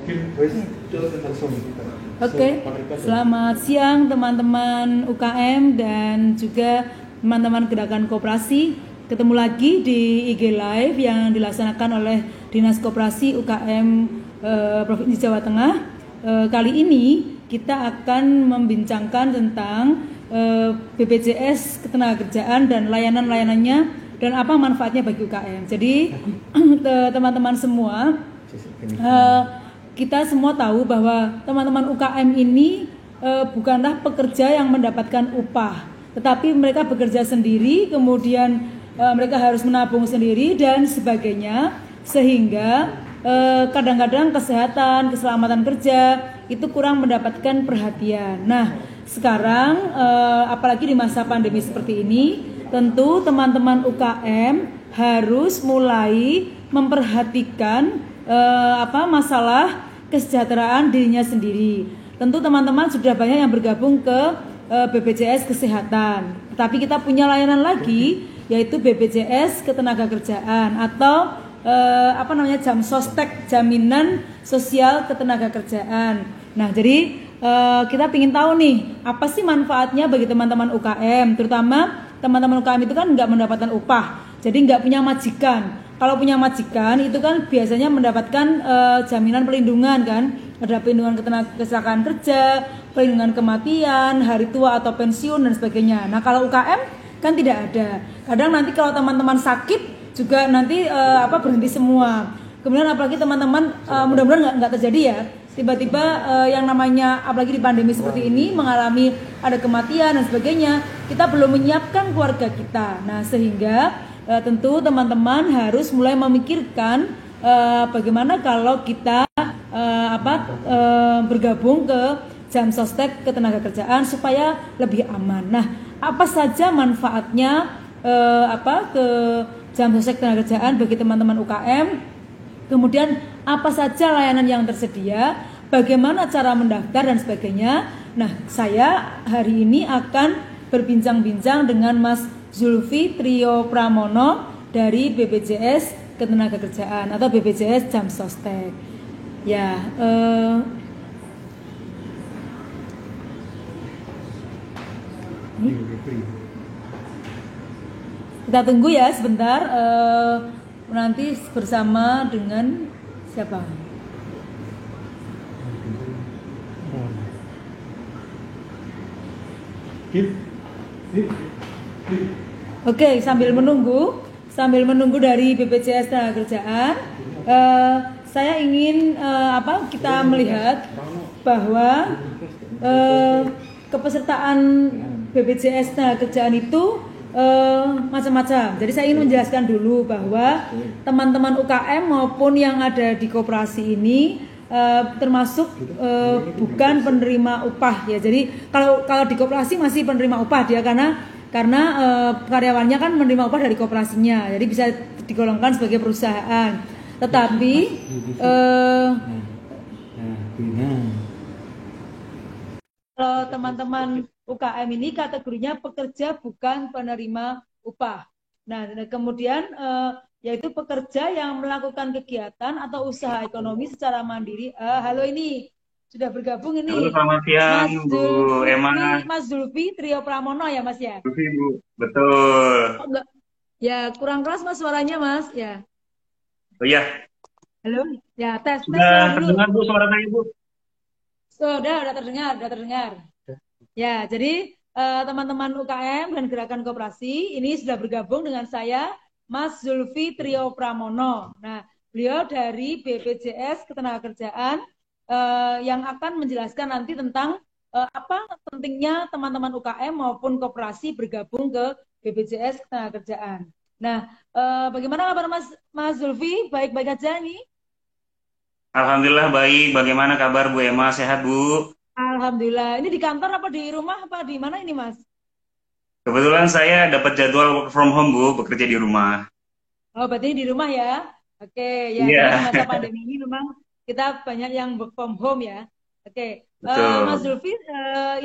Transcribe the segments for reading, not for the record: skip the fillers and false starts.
Oke, selamat siang teman-teman UKM dan juga teman-teman Gerakan Koperasi. Ketemu lagi di IG Live yang dilaksanakan oleh Dinas Koperasi UKM Provinsi Jawa Tengah. Kali ini kita akan membincangkan tentang BPJS Ketenagakerjaan dan layanan-layanannya dan apa manfaatnya bagi UKM. Jadi teman-teman semua, kita semua tahu bahwa teman-teman UKM ini bukanlah pekerja yang mendapatkan upah, tetapi mereka bekerja sendiri, kemudian mereka harus menabung sendiri dan sebagainya, sehingga kadang-kadang kesehatan, keselamatan kerja itu kurang mendapatkan perhatian. Nah, sekarang apalagi di masa pandemi seperti ini, tentu teman-teman UKM harus mulai memperhatikan masalah kesejahteraan dirinya sendiri. Tentu teman-teman sudah banyak yang bergabung ke BPJS Kesehatan, tapi kita punya layanan lagi yaitu BPJS Ketenagakerjaan atau jam sostek, jaminan sosial ketenagakerjaan. Nah, jadi kita ingin tahu nih apa sih manfaatnya bagi teman-teman UKM, terutama teman-teman UKM itu kan nggak mendapatkan upah, jadi nggak punya majikan. Kalau punya majikan itu kan biasanya mendapatkan jaminan perlindungan kan, ada perlindungan kecelakaan kerja, perlindungan kematian, hari tua atau pensiun dan sebagainya. Nah, kalau UKM kan tidak ada. Kadang nanti kalau teman-teman sakit juga nanti berhenti semua. Kemudian apalagi teman-teman mudah-mudahan nggak terjadi ya. Tiba-tiba yang namanya apalagi di pandemi seperti ini mengalami ada kematian dan sebagainya, kita belum menyiapkan keluarga kita. Nah, sehingga tentu teman-teman harus mulai memikirkan bagaimana kalau kita bergabung ke jam sostek ketenagakerjaan supaya lebih aman. Nah, apa saja manfaatnya ke jam sostek ketenagakerjaan bagi teman-teman UKM? Kemudian apa saja layanan yang tersedia? Bagaimana cara mendaftar dan sebagainya? Nah, saya hari ini akan berbincang-bincang dengan Mas Zulfi Trio Pramono dari BPJS Ketenagakerjaan atau BPJS Jam Sostek. Ya, kita tunggu ya sebentar. Nanti bersama dengan siapa? Oke, sambil menunggu dari BPJS Ketenagakerjaan, saya ingin kita melihat bahwa kepesertaan BPJS Ketenagakerjaan itu macam-macam. Jadi saya ingin menjelaskan dulu bahwa teman-teman UKM maupun yang ada di koperasi ini termasuk bukan penerima upah ya. Jadi kalau di koperasi masih penerima upah dia karena karyawannya kan menerima upah dari koperasinya, jadi bisa digolongkan sebagai perusahaan. Tetapi kalau teman-teman UKM ini kategorinya pekerja bukan penerima upah. Nah, kemudian yaitu pekerja yang melakukan kegiatan atau usaha ekonomi secara mandiri. Halo, ini sudah bergabung ini. Halo, selamat siang Bu Emma. Mas Zulfi Trio Pramono ya Mas ya? Zulfi Bu, betul. Oh, enggak. Ya, kurang keras Mas suaranya Mas ya. Oh iya. Halo, ya tes Sudah dulu. terdengar Bu suara saya Bu? Sudah terdengar. Ya, jadi teman-teman UKM dan Gerakan Koperasi ini sudah bergabung dengan saya Mas Zulfi Trio Pramono. Nah, beliau dari BPJS Ketenagakerjaan yang akan menjelaskan nanti tentang apa pentingnya teman-teman UKM maupun koperasi bergabung ke BPJS Ketenagakerjaan. Nah, bagaimana kabar Mas Zulfi? Baik-baik aja nih? Alhamdulillah baik. Bagaimana kabar Bu Emma? Sehat Bu? Alhamdulillah. Ini di kantor apa di rumah apa di mana ini Mas? Kebetulan saya dapat jadwal work from home Bu, bekerja di rumah. Oh, berarti di rumah ya? Oke, ya. Iya. Karena masa pandemi ini memang kita banyak yang work from home ya. Oke, Mas Betul. Zulfi,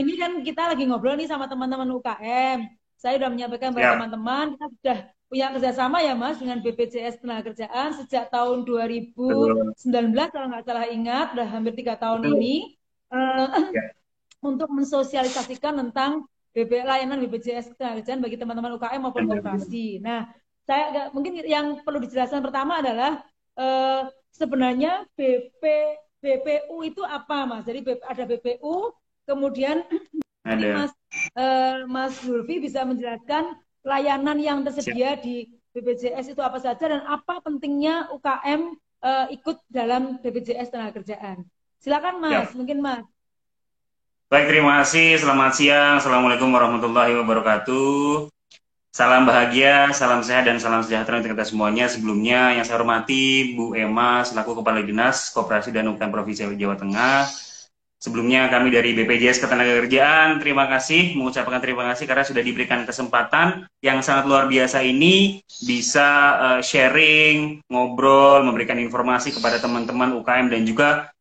ini kan kita lagi ngobrol nih sama teman-teman UKM. saya sudah menyampaikan kepada teman-teman, kita sudah punya kerjasama ya Mas dengan BPJS Ketenagakerjaan sejak tahun 2019 kalau nggak salah ingat, udah hampir 3 tahun ini untuk mensosialisasikan tentang layanan BPJS Ketenagakerjaan bagi teman-teman UKM maupun koperasi. Nah, saya mungkin yang perlu dijelaskan pertama adalah sebenarnya BPU itu apa, Mas? Jadi ada BPU, kemudian Mas Zulfi bisa menjelaskan layanan yang tersedia di BPJS itu apa saja dan apa pentingnya UKM ikut dalam BPJS Ketenagakerjaan. Silakan Mas, mungkin Mas. Baik, terima kasih. Selamat siang. Assalamualaikum warahmatullahi wabarakatuh. Salam bahagia, salam sehat, dan salam sejahtera untuk kita semuanya. Sebelumnya yang saya hormati Bu Emma selaku Kepala Dinas Koperasi dan UKM Provinsi Jawa Tengah. Sebelumnya kami dari BPJS Ketenagakerjaan mengucapkan terima kasih karena sudah diberikan kesempatan yang sangat luar biasa ini bisa sharing, ngobrol, memberikan informasi kepada teman-teman UKM dan juga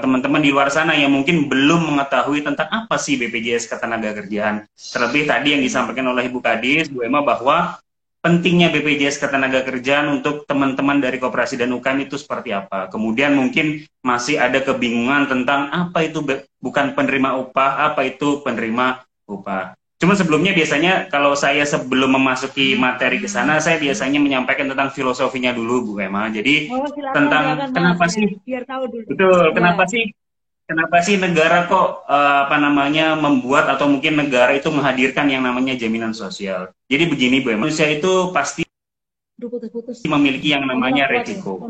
teman-teman di luar sana yang mungkin belum mengetahui tentang apa sih BPJS Ketenagakerjaan. Terlebih tadi yang disampaikan oleh Ibu Kadis, Bu Emma, bahwa pentingnya BPJS Ketenagakerjaan untuk teman-teman dari koperasi dan UKM itu seperti apa. Kemudian mungkin masih ada kebingungan tentang apa itu bukan penerima upah, apa itu penerima upah. Cuma sebelumnya biasanya kalau saya sebelum memasuki materi ke sana, saya biasanya menyampaikan tentang filosofinya dulu, Bu Emma. Jadi silakan, kenapa sih? Biar tahu dulu. Betul, Kenapa sih negara kok membuat atau mungkin negara itu menghadirkan yang namanya jaminan sosial? Jadi begini Bu, manusia itu pasti memiliki yang namanya resiko.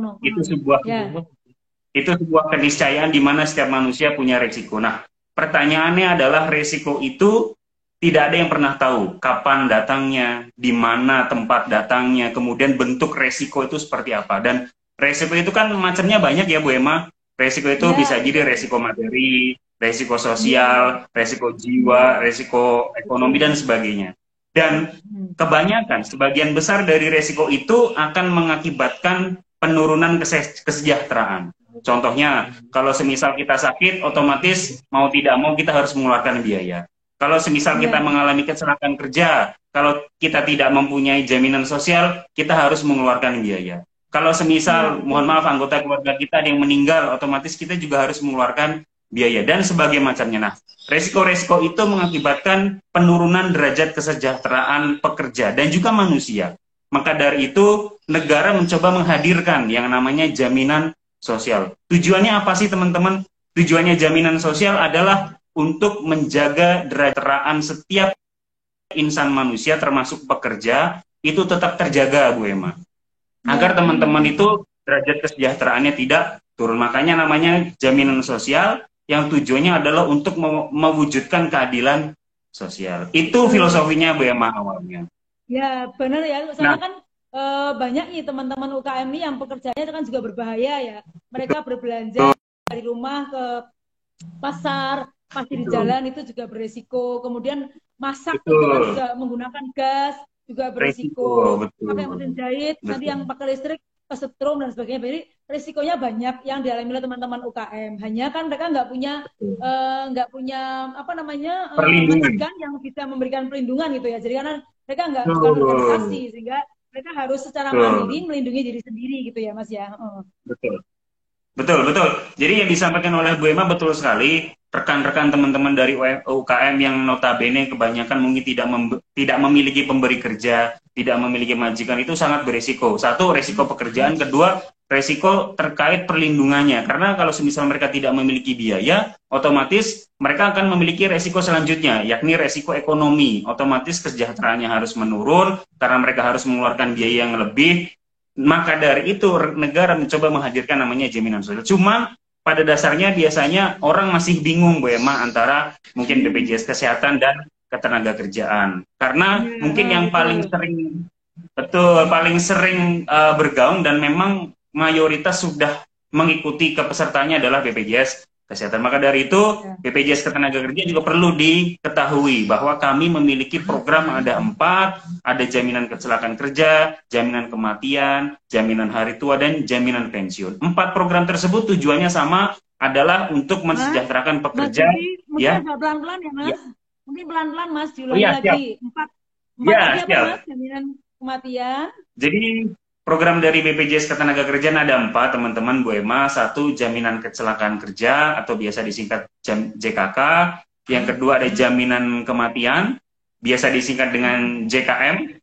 Itu sebuah keniscayaan di mana setiap manusia punya resiko. Nah, pertanyaannya adalah resiko itu tidak ada yang pernah tahu kapan datangnya, di mana tempat datangnya, kemudian bentuk resiko itu seperti apa. Dan resiko itu kan macamnya banyak ya Bu Emma. Resiko itu bisa jadi resiko materi, resiko sosial, resiko jiwa, resiko ekonomi, dan sebagainya. Dan kebanyakan, sebagian besar dari resiko itu akan mengakibatkan penurunan kesejahteraan. Contohnya, kalau semisal kita sakit, otomatis mau tidak mau kita harus mengeluarkan biaya. Kalau semisal kita mengalami kecelakaan kerja, kalau kita tidak mempunyai jaminan sosial, kita harus mengeluarkan biaya. Kalau semisal, mohon maaf, anggota keluarga kita ada yang meninggal, otomatis kita juga harus mengeluarkan biaya, dan sebagainya macamnya. Nah, resiko-resiko itu mengakibatkan penurunan derajat kesejahteraan pekerja dan juga manusia. Maka dari itu, negara mencoba menghadirkan yang namanya jaminan sosial. Tujuannya apa sih, teman-teman? Tujuannya jaminan sosial adalah untuk menjaga derajat kesejahteraan setiap insan manusia, termasuk pekerja, itu tetap terjaga, Bu Emma. Agar teman-teman itu derajat kesejahteraannya tidak turun. Makanya namanya jaminan sosial yang tujuannya adalah untuk mewujudkan keadilan sosial. Itu filosofinya Bu Emma awalnya. Ya benar ya, soalnya kan banyak nih teman-teman UKM ini yang pekerjaannya itu kan juga berbahaya ya. Mereka berbelanja dari rumah ke pasar, pasti di jalan itu juga beresiko. Kemudian masak itu kan juga menggunakan gas, juga berisiko, pakai mesin jahit, nanti yang pakai listrik kesetrum dan sebagainya. Jadi risikonya banyak yang dialami oleh teman-teman UKM. Hanya kan mereka nggak punya majikan yang bisa memberikan perlindungan gitu ya. Jadi karena mereka nggak bukan organisasi, sehingga mereka harus secara mandiri melindungi diri sendiri gitu ya Mas ya. Betul. Jadi yang disampaikan oleh Bu Emma betul sekali. Rekan-rekan teman-teman dari UKM yang notabene kebanyakan mungkin tidak memiliki pemberi kerja, tidak memiliki majikan, itu sangat berisiko. Satu, resiko pekerjaan. Kedua, resiko terkait perlindungannya. Karena kalau semisal mereka tidak memiliki biaya, otomatis mereka akan memiliki resiko selanjutnya, yakni resiko ekonomi. Otomatis kesejahteraannya harus menurun karena mereka harus mengeluarkan biaya yang lebih. Maka dari itu negara mencoba menghadirkan namanya jaminan sosial. Cuma pada dasarnya biasanya orang masih bingung Bu Emma antara mungkin BPJS Kesehatan dan Ketenagakerjaan. Karena mungkin yang paling sering bergaung dan memang mayoritas sudah mengikuti kepesertanya adalah BPJS Kesehatan. Maka dari itu BPJS Ketenagakerjaan juga perlu diketahui bahwa kami memiliki program ada 4, ada jaminan kecelakaan kerja, jaminan kematian, jaminan hari tua, dan jaminan pensiun. 4 program tersebut tujuannya sama, adalah untuk mensejahterakan pekerja. Mungkin pelan-pelan ya Mas. Mungkin pelan-pelan Mas diulangi lagi. Empat tadi Ya, apa siap. Mas? Jaminan kematian. Jadi program dari BPJS Ketenagakerjaan ada 4, teman-teman Bu Ema. Satu, jaminan kecelakaan kerja atau biasa disingkat JKK. Yang kedua ada jaminan kematian, biasa disingkat dengan JKM.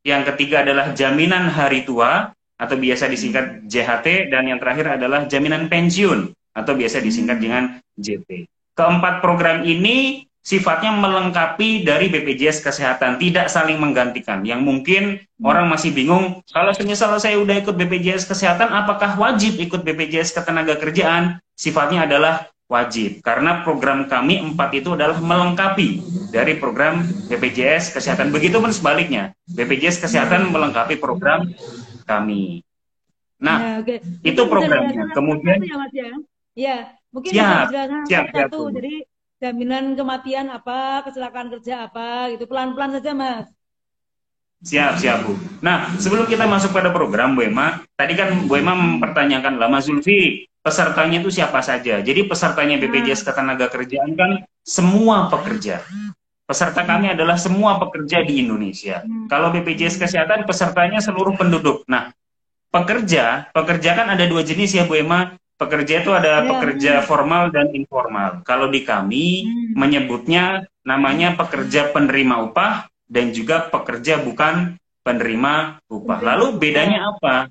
Yang ketiga adalah jaminan hari tua atau biasa disingkat JHT. Dan yang terakhir adalah jaminan pensiun atau biasa disingkat dengan JP. Keempat program ini sifatnya melengkapi dari BPJS Kesehatan, tidak saling menggantikan. Yang mungkin orang masih bingung, kalau semisal saya udah ikut BPJS Kesehatan, apakah wajib ikut BPJS Ketenagakerjaan? Sifatnya adalah wajib, karena program kami 4 itu adalah melengkapi dari program BPJS Kesehatan. Begitupun sebaliknya, BPJS Kesehatan melengkapi program kami. Nah, Oke. itu programnya. Kemudian, Ya, Mas, ya. Ya, mungkin bisa siap, dijelaskan siap, siap. satu. Jadi jaminan kematian apa, kecelakaan kerja apa, gitu pelan-pelan saja, Mas. Siap, siap, Bu. Nah, sebelum kita masuk pada program, Bu Ema, tadi kan Bu Ema mempertanyakan, lah Mas Zulfi, pesertanya itu siapa saja? Jadi pesertanya BPJS Ketenagakerjaan kan semua pekerja. Peserta kami adalah semua pekerja di Indonesia. Kalau BPJS Kesehatan, pesertanya seluruh penduduk. Nah, pekerja kan ada 2 jenis ya, Bu Ema. Pekerja itu ada pekerja formal dan informal. Kalau di kami menyebutnya namanya pekerja penerima upah dan juga pekerja bukan penerima upah. Lalu bedanya apa?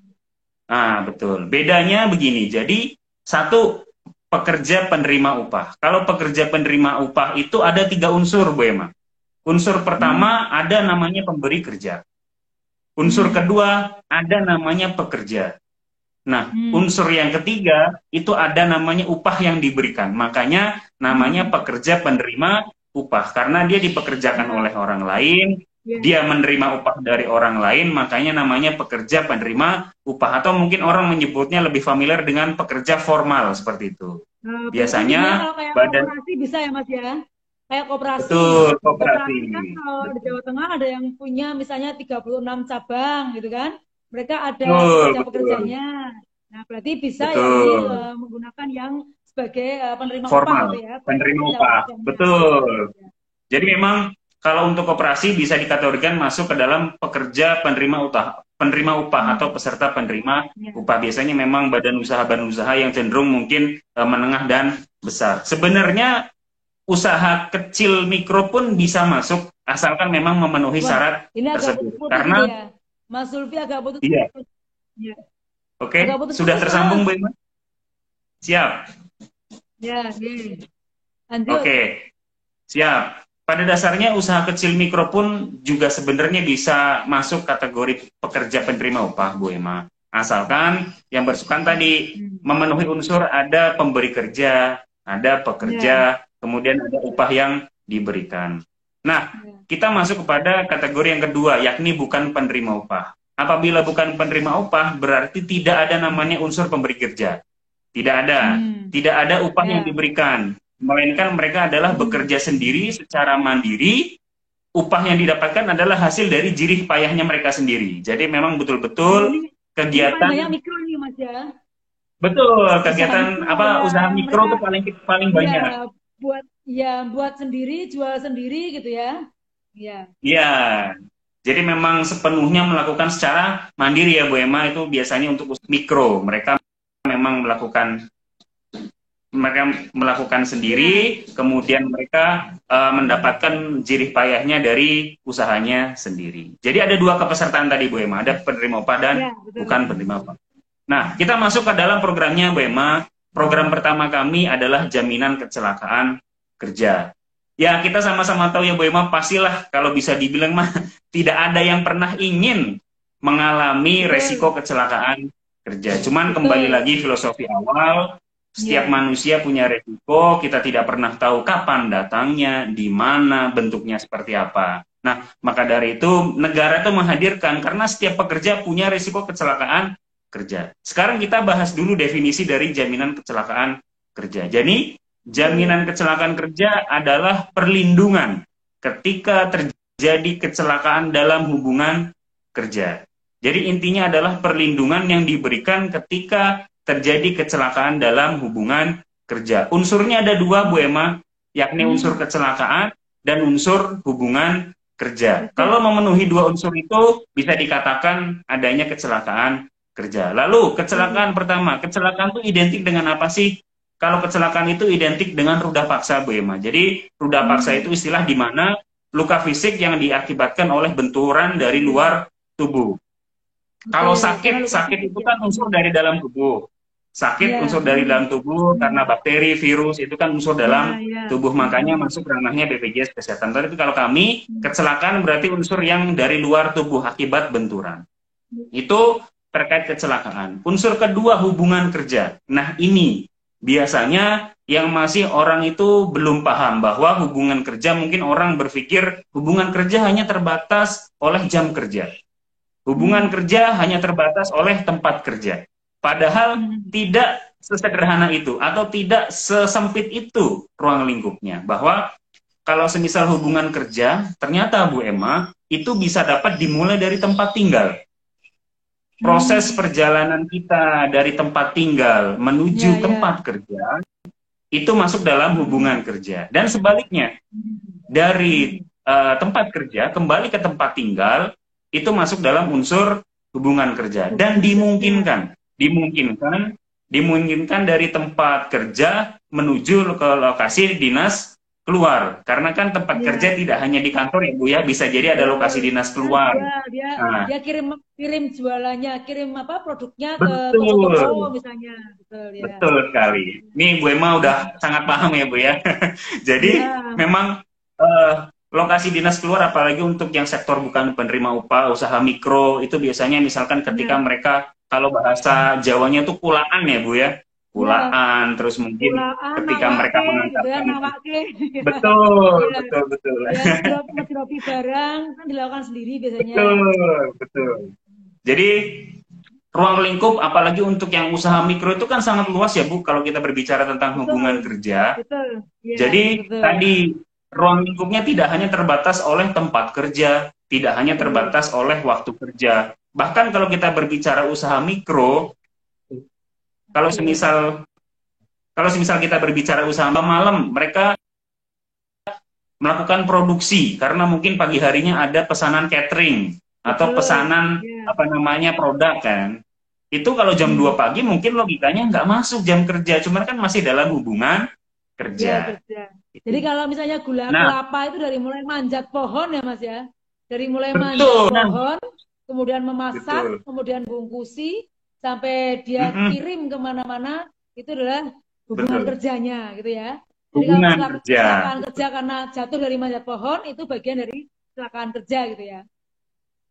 Nah, betul. Bedanya begini. Jadi, satu, pekerja penerima upah. Kalau pekerja penerima upah itu ada 3 unsur, Bu Ema. Unsur pertama ada namanya pemberi kerja. Unsur kedua ada namanya pekerja. Nah, unsur yang ketiga itu ada namanya upah yang diberikan. Makanya namanya pekerja penerima upah, karena dia dipekerjakan oleh orang lain, dia menerima upah dari orang lain, makanya namanya pekerja penerima upah. Atau mungkin orang menyebutnya lebih familiar dengan pekerja formal, seperti itu. Biasanya kalau kayak badan, koperasi bisa ya, Mas, ya? Kayak koperasi. betul, Koperasi koperasi. kan kalau di Jawa Tengah ada yang punya misalnya 36 cabang gitu kan. Mereka ada Betul, betul, pekerja-pekerjanya. Nah, berarti bisa ya ini betul. menggunakan yang sebagai penerima upah Formal, gitu ya. penerima Pekerja upah. pekerjanya. Betul. Jadi memang kalau untuk koperasi bisa dikategorikan masuk ke dalam pekerja penerima upah atau peserta penerima upah. Biasanya memang badan usaha yang cenderung mungkin menengah dan besar. Sebenarnya usaha kecil mikro pun bisa masuk asalkan memang memenuhi syarat ini agak tersebut. putus Karena ya. Mas Zulfi agak putus. iya. Ya. Oke, Agak putus-putus, sudah tersambung, Mas. Bu Ima? Siap. Ya, lanjut. Oke, siap. Pada dasarnya usaha kecil mikro pun juga sebenarnya bisa masuk kategori pekerja penerima upah, Bu Ema. Asalkan yang bersangkutan tadi memenuhi unsur ada pemberi kerja, ada pekerja, kemudian ada upah yang diberikan. Nah, kita masuk kepada kategori yang kedua, yakni bukan penerima upah. Apabila bukan penerima upah, berarti tidak ada namanya unsur pemberi kerja. Tidak ada. Tidak ada upah yang diberikan. Melainkan mereka adalah bekerja sendiri secara mandiri. Upah yang didapatkan adalah hasil dari jerih payahnya mereka sendiri. Jadi memang betul-betul kegiatan mikro nih, Mas, ya. Betul, kegiatan usaha mikro itu paling banyak. Buat sendiri, jual sendiri gitu ya. Iya. Iya. Jadi memang sepenuhnya melakukan secara mandiri ya Bu Ema, itu biasanya untuk mikro. Mereka memang melakukan sendiri, kemudian mereka mendapatkan jerih payahnya dari usahanya sendiri. Jadi ada 2 kepesertaan tadi Bu Ema, ada penerima upah dan bukan penerima upah. Nah, kita masuk ke dalam programnya Bu Ema. Program pertama kami adalah jaminan kecelakaan kerja. Ya, kita sama-sama tahu ya Bu Ema, pastilah kalau bisa dibilang mah tidak ada yang pernah ingin mengalami resiko kecelakaan kerja. Cuman kembali lagi filosofi awal, setiap manusia punya resiko, kita tidak pernah tahu kapan datangnya, di mana, bentuknya seperti apa. Nah, maka dari itu negara itu menghadirkan, karena setiap pekerja punya resiko kecelakaan kerja. Sekarang kita bahas dulu definisi dari jaminan kecelakaan kerja. Jadi, jaminan kecelakaan kerja adalah perlindungan ketika terjadi kecelakaan dalam hubungan kerja. Jadi intinya adalah perlindungan yang diberikan ketika terjadi kecelakaan dalam hubungan kerja. Unsurnya ada 2 Bu Ema, yakni unsur kecelakaan dan unsur hubungan kerja. Kalau memenuhi dua unsur itu bisa dikatakan adanya kecelakaan kerja. Lalu kecelakaan pertama, kecelakaan itu identik dengan apa sih? Kalau kecelakaan itu identik dengan ruda paksa, Bu Emma. Jadi ruda paksa itu istilah di mana luka fisik yang diakibatkan oleh benturan dari luar tubuh. Kalau sakit itu kan unsur dari dalam tubuh. Sakit unsur dari dalam tubuh karena bakteri, virus itu kan unsur dalam tubuh, makanya masuk ranahnya BPJS Kesehatan. Tapi kalau kami kecelakaan berarti unsur yang dari luar tubuh akibat benturan. Itu terkait kecelakaan. Unsur kedua hubungan kerja. Nah ini biasanya yang masih orang itu belum paham bahwa hubungan kerja, mungkin orang berpikir hubungan kerja hanya terbatas oleh jam kerja. Hubungan kerja hanya terbatas oleh tempat kerja. Padahal tidak sesederhana itu atau tidak sesempit itu ruang lingkupnya. Bahwa kalau semisal hubungan kerja, ternyata Bu Emma, itu bisa dapat dimulai dari tempat tinggal. Proses perjalanan kita dari tempat tinggal menuju tempat kerja, itu masuk dalam hubungan kerja. Dan sebaliknya, dari tempat kerja kembali ke tempat tinggal, itu masuk dalam unsur hubungan kerja. Dan dimungkinkan dari tempat kerja menuju ke lokasi dinas keluar, karena kan tempat kerja tidak hanya di kantor ya Bu ya, bisa jadi ada lokasi dinas keluar. Dia kirim jualannya, kirim produknya ke toko-toko misalnya. Betul sekali. Ini Bu Emma udah sangat paham ya Bu ya. Jadi memang lokasi dinas keluar, apalagi untuk yang sektor bukan penerima upah, usaha mikro, itu biasanya misalkan ketika mereka, kalau bahasa Jawanya itu kulaan ya Bu ya, kulaan, terus mungkin ketika mereka mengangkatkan, betul. Ngedropi barang kan dilakukan sendiri biasanya. Betul. Jadi ruang lingkup, apalagi untuk yang usaha mikro itu kan sangat luas ya Bu, kalau kita berbicara tentang hubungan kerja. Jadi tadi ruang lingkupnya tidak hanya terbatas oleh tempat kerja, tidak hanya terbatas oleh waktu kerja. Bahkan kalau kita berbicara usaha mikro, kalau semisal kita berbicara usaha malam, mereka melakukan produksi karena mungkin pagi harinya ada pesanan catering atau pesanan produk kan. Itu kalau jam 2 pagi mungkin logikanya nggak masuk jam kerja, cuman kan masih dalam hubungan kerja. Jadi kalau misalnya gula kelapa itu dari mulai manjat pohon ya Mas ya, dari mulai manjat pohon, kemudian memasak, kemudian bungkusi, sampai dia kirim kemana-mana, itu adalah hubungan kerjanya gitu ya. Jadi kalau kecelakaan kerja karena jatuh dari manjat pohon, itu bagian dari kecelakaan kerja gitu ya.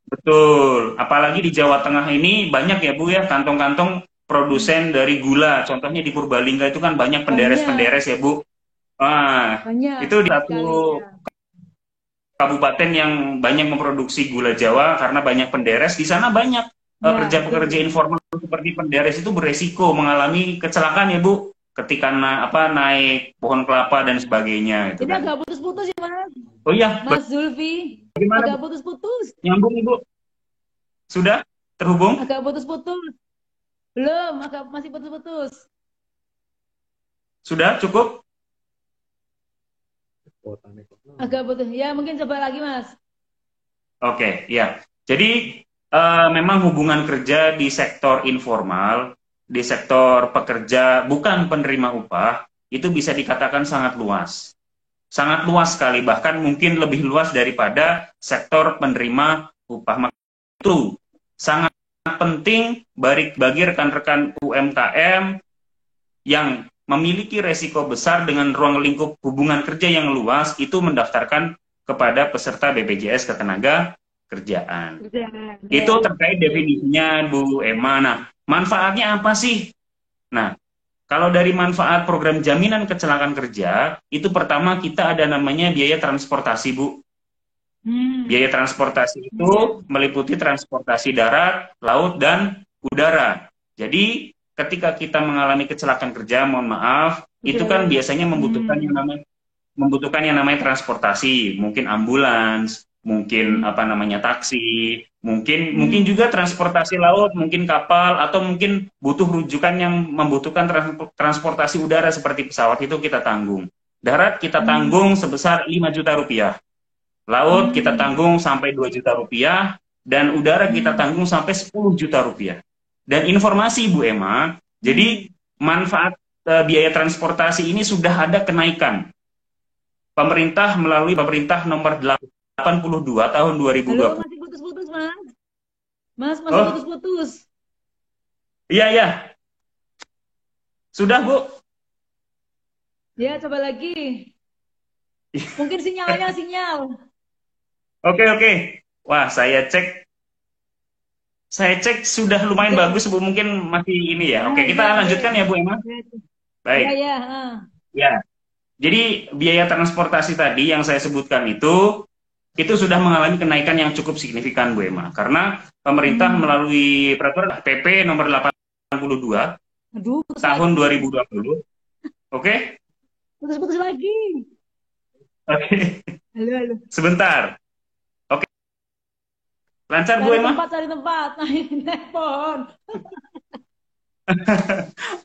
Betul, apalagi di Jawa Tengah ini banyak ya Bu ya, kantong-kantong produsen dari gula. Contohnya di Purbalingga itu kan banyak penderes-penderes ya Bu. Itu di satu kabupaten yang banyak memproduksi gula Jawa karena banyak penderes. Di sana banyak pekerja-pekerja informal seperti penderes itu beresiko mengalami kecelakaan ya Bu, ketika naik pohon kelapa dan sebagainya. Itu agak putus-putus ya Mas. Oh iya, Mas Zulfi. Bagaimana, agak putus-putus. Nyambung Ibu? Sudah terhubung? Agak putus-putus. Belum, masih putus-putus. Sudah cukup? Agak putus. Ya, mungkin coba lagi Mas. Oke, ya. Jadi memang hubungan kerja di sektor informal, di sektor pekerja bukan penerima upah, itu bisa dikatakan sangat luas. Sangat luas sekali, bahkan mungkin lebih luas daripada sektor penerima upah. Itu sangat penting bagi rekan-rekan UMKM yang memiliki resiko besar dengan ruang lingkup hubungan kerja yang luas, itu mendaftarkan kepada peserta BPJS Ketenagakerjaan. Itu terkait definisinya Bu Emma. Nah, manfaatnya apa sih? Nah, kalau dari manfaat program jaminan kecelakaan kerja, itu pertama kita ada namanya biaya transportasi, Bu. Biaya transportasi itu meliputi transportasi darat, laut, dan udara. Jadi, ketika kita mengalami kecelakaan kerja, mohon maaf, itu kan biasanya membutuhkan yang namanya transportasi, mungkin ambulans, mungkin taksi, mungkin juga transportasi laut, mungkin kapal, atau mungkin butuh rujukan yang membutuhkan transportasi udara seperti pesawat, itu kita tanggung. Darat kita tanggung sebesar 5 juta rupiah. Laut kita Hmm. tanggung sampai 2 juta rupiah, dan udara kita Hmm. tanggung sampai 10 juta rupiah. Dan informasi Bu Emma, Hmm. jadi manfaat biaya transportasi ini sudah ada kenaikan. Pemerintah melalui Pemerintah nomor 82 tahun Halo, 2020. masih putus-putus, Mas. Mas, masih Oh, putus-putus. iya, iya. Sudah, Bu? Ya, coba lagi. Mungkin sinyalnya sinyal. Oke, oke. Wah, saya cek sudah lumayan Oke. bagus, Bu. Mungkin masih ini ya. Oke, Ah, kita ya, oke. lanjutkan ya, Bu Emma. Ya, Baik. ya, ya. Ah. Ya. Jadi biaya transportasi tadi yang saya sebutkan itu sudah mengalami kenaikan yang cukup signifikan, Bu Emma. Karena pemerintah Hmm. melalui peraturan PP nomor 82 Aduh, putus tahun lagi. 2020. Oke? Putus-putus lagi. Oke. Halo, halo. Sebentar. Oke. Lancar, Bu Cari Emma? tempat, cari tempat. Nah, ini naik pohon.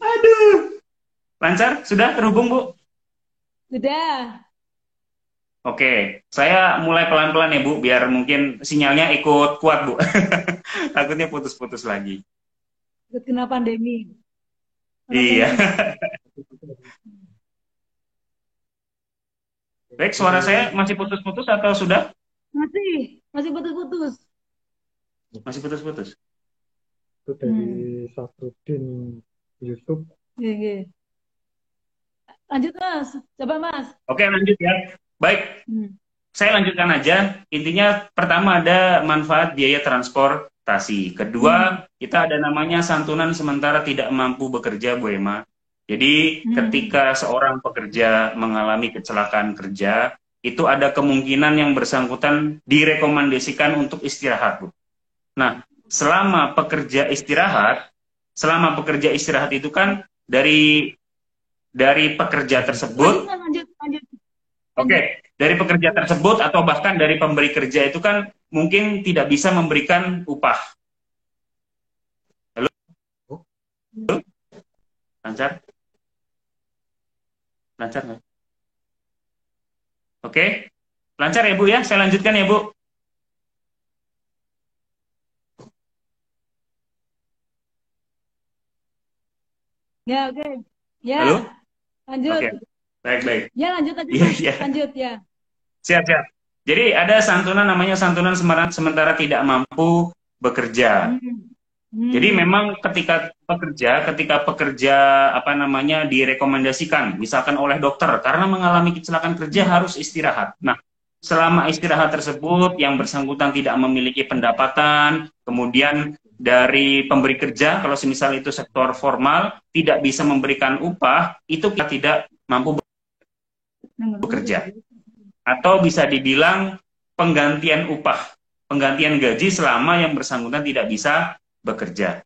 Aduh. Lancar? Sudah terhubung, Bu? Sudah. Oke, saya mulai pelan-pelan ya Bu, biar mungkin sinyalnya ikut kuat Bu. Takutnya putus-putus lagi. Kena pandemi. Kena Iya. pandemi. Baik, suara saya masih putus-putus atau sudah? Masih putus-putus. Masih putus-putus. Itu dari Safruddin Yusuf. Iya, iya. Lanjut, Mas. Coba, Mas. Oke, lanjut ya. Baik, Hmm. saya lanjutkan aja. Intinya pertama ada manfaat biaya transportasi. Kedua, kita ada namanya santunan sementara tidak mampu bekerja, Bu Emma. Jadi Hmm. ketika seorang pekerja mengalami kecelakaan kerja, itu ada kemungkinan yang bersangkutan direkomendasikan untuk istirahat, Bu. Nah, selama pekerja istirahat itu kan dari pekerja Lanjut, tersebut. Mas. Lanjut, lanjut. Oke, Lanjut. dari pekerja tersebut atau bahkan dari pemberi kerja itu kan mungkin tidak bisa memberikan upah. Halo, lancar? Lancar nggak? Oke, lancar ya Bu ya? Saya lanjutkan ya Bu. Ya, oke. Ya, Halo? lanjut. Oke, baik, baik. Ya, lanjut aja, Iya, Mas. iya. Lanjut, ya. Siap, siap. Jadi ada santunan namanya santunan sementara tidak mampu bekerja. Hmm. Jadi Hmm. memang ketika pekerja apa namanya direkomendasikan, misalkan oleh dokter, karena mengalami kecelakaan kerja harus istirahat. Nah, selama istirahat tersebut yang bersangkutan tidak memiliki pendapatan, kemudian dari pemberi kerja, kalau semisal itu sektor formal tidak bisa memberikan upah, itu kita tidak mampu bekerja. Atau bisa dibilang penggantian upah, penggantian gaji selama yang bersangkutan tidak bisa bekerja.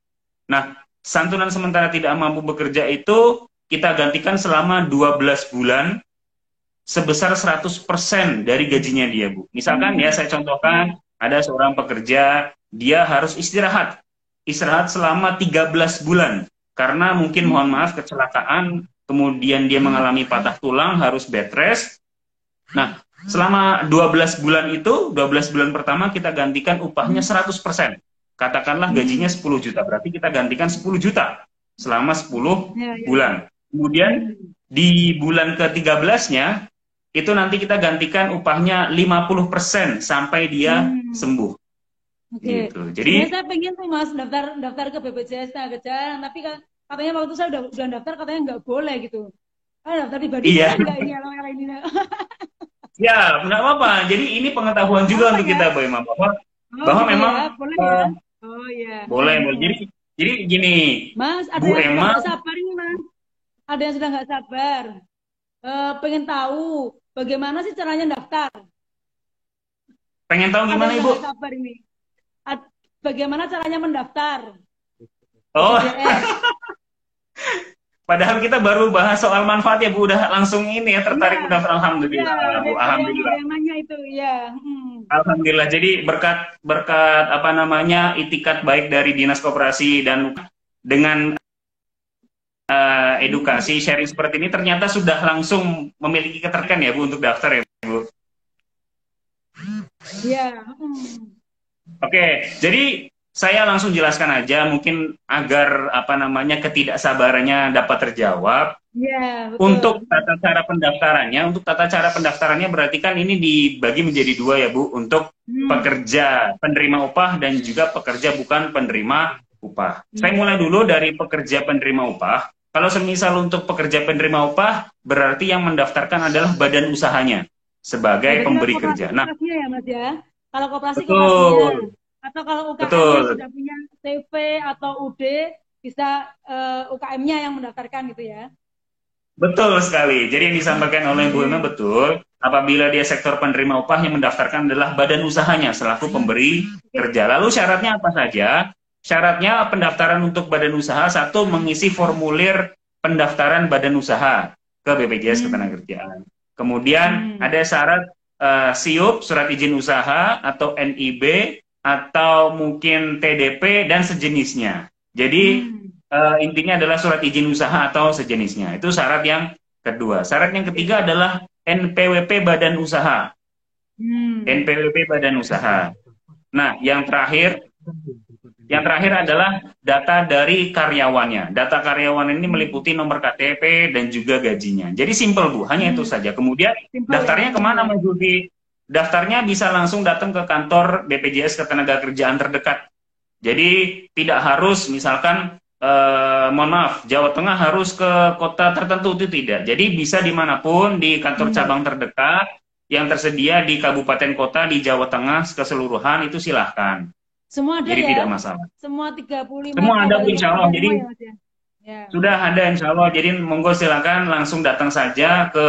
Nah, santunan sementara tidak mampu bekerja itu kita gantikan selama 12 bulan sebesar 100% dari gajinya dia, Bu. Misalkan ya saya contohkan, ada seorang pekerja, dia harus istirahat. Istirahat selama 13 bulan. Karena mungkin mohon maaf kecelakaan, kemudian dia mengalami patah tulang, harus bed rest. Nah, selama 12 bulan itu, 12 bulan pertama kita gantikan upahnya 100%. Katakanlah gajinya 10 juta, berarti kita gantikan 10 juta selama 10 Ya, ya. bulan. Kemudian di bulan ke-13-nya, itu nanti kita gantikan upahnya 50% sampai dia sembuh. Oke. Gitu. Jadi Jadi, saya pengen tuh Mas daftar ke BPJS Tenaga tapi katanya waktu saya udah daftar katanya nggak boleh gitu. Daftar pribadi iya, boleh nggak ini kalau ini? ya, nggak apa-apa. Jadi ini pengetahuan juga Apa untuk ya? kita, Bu Imam, bahwa Oh bahwa gitu memang ya, boleh ya. Oh iya. boleh, boleh. Jadi gini, Mas, ada Bu yang sudah Emma, nggak sabar ini Mas. Ada yang sudah nggak sabar. Pengen tahu bagaimana sih caranya daftar. pengen tahu Ada gimana yang Ibu? nggak sabar ini. Bagaimana caranya mendaftar Oh, BPJS? padahal kita baru bahas soal manfaat ya Bu, udah langsung ini ya Iya, tertarik udah iya, alhamdulillah Bu, ada alhamdulillah. yang nanya itu, ya. Alhamdulillah. Jadi berkat berkat apa namanya itikat baik dari Dinas Koperasi dan dengan edukasi sharing seperti ini ternyata sudah langsung memiliki keterkaitan ya Bu untuk daftar ya Bu. Iya. Oke, jadi saya langsung jelaskan aja mungkin agar apa namanya ketidaksabarannya dapat terjawab. Iya, betul. Untuk tata cara pendaftarannya berarti kan ini dibagi menjadi dua ya Bu, untuk Hmm. pekerja penerima upah dan juga pekerja bukan penerima upah. Saya Hmm. mulai dulu dari pekerja penerima upah. Kalau semisal untuk pekerja penerima upah, berarti yang mendaftarkan adalah badan usahanya Ya, sebagai berarti kalau pemberi koperasi kerja. Nah, koperasinya ya Mas ya. Kalau koperasi koperasinya. betul, Atau kalau UKM yang betul. sudah punya CV atau UD bisa UKM-nya yang mendaftarkan gitu ya. Betul sekali. Jadi yang disampaikan oleh Bu Emma Hmm. betul. Apabila dia sektor penerima upah yang mendaftarkan adalah badan usahanya selaku pemberi Oke. kerja. Lalu syaratnya apa saja? Syaratnya pendaftaran untuk badan usaha, satu, mengisi formulir pendaftaran badan usaha ke BPJS Hmm. Ketenagakerjaan. Kemudian Hmm. ada syarat SIUP, surat izin usaha, atau NIB, atau mungkin TDP dan sejenisnya. Jadi Hmm. intinya adalah surat izin usaha atau sejenisnya. Itu syarat yang kedua. Syarat yang ketiga adalah NPWP badan usaha. Hmm. NPWP badan usaha. Nah, yang terakhir Iya. adalah data dari karyawannya. Data karyawan ini Hmm. meliputi nomor KTP dan juga gajinya. Jadi simpel Bu, hanya itu Hmm. saja. Kemudian Simpel ya. daftarnya kemana Mas Zulfi? Daftarnya bisa langsung datang ke kantor BPJS Ketenagakerjaan terdekat. Jadi tidak harus misalkan mohon maaf, Jawa Tengah harus ke kota tertentu, itu tidak. Jadi bisa dimanapun di kantor Hmm. cabang terdekat yang tersedia di kabupaten kota di Jawa Tengah keseluruhan itu silahkan. Semua ada Jadi ya. tidak masalah. Semua 35 Semua ada kabupaten insya kota Allah. ada semua Jadi ya Mas ya. Ya. sudah ada insya Allah. Jadi monggo silakan langsung datang saja ke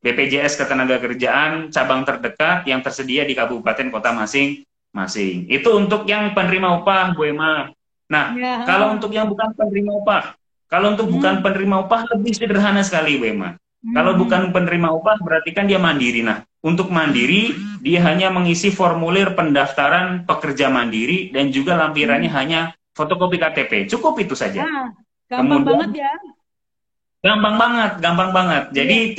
BPJS Ketenagakerjaan cabang terdekat yang tersedia di kabupaten kota masing-masing. Itu untuk yang penerima upah, Bu Emma. Nah, Ya. kalau untuk yang bukan penerima upah, kalau untuk bukan Hmm. penerima upah lebih sederhana sekali, Bu Emma. Hmm. Kalau bukan Hmm. penerima upah berarti kan dia mandiri. Nah, untuk mandiri dia hanya mengisi formulir pendaftaran pekerja mandiri dan juga lampirannya Hmm. hanya fotokopi KTP. Cukup itu saja. Ah, gampang banget Kemudian ya. gampang banget, gampang banget. Jadi Iya. Hmm.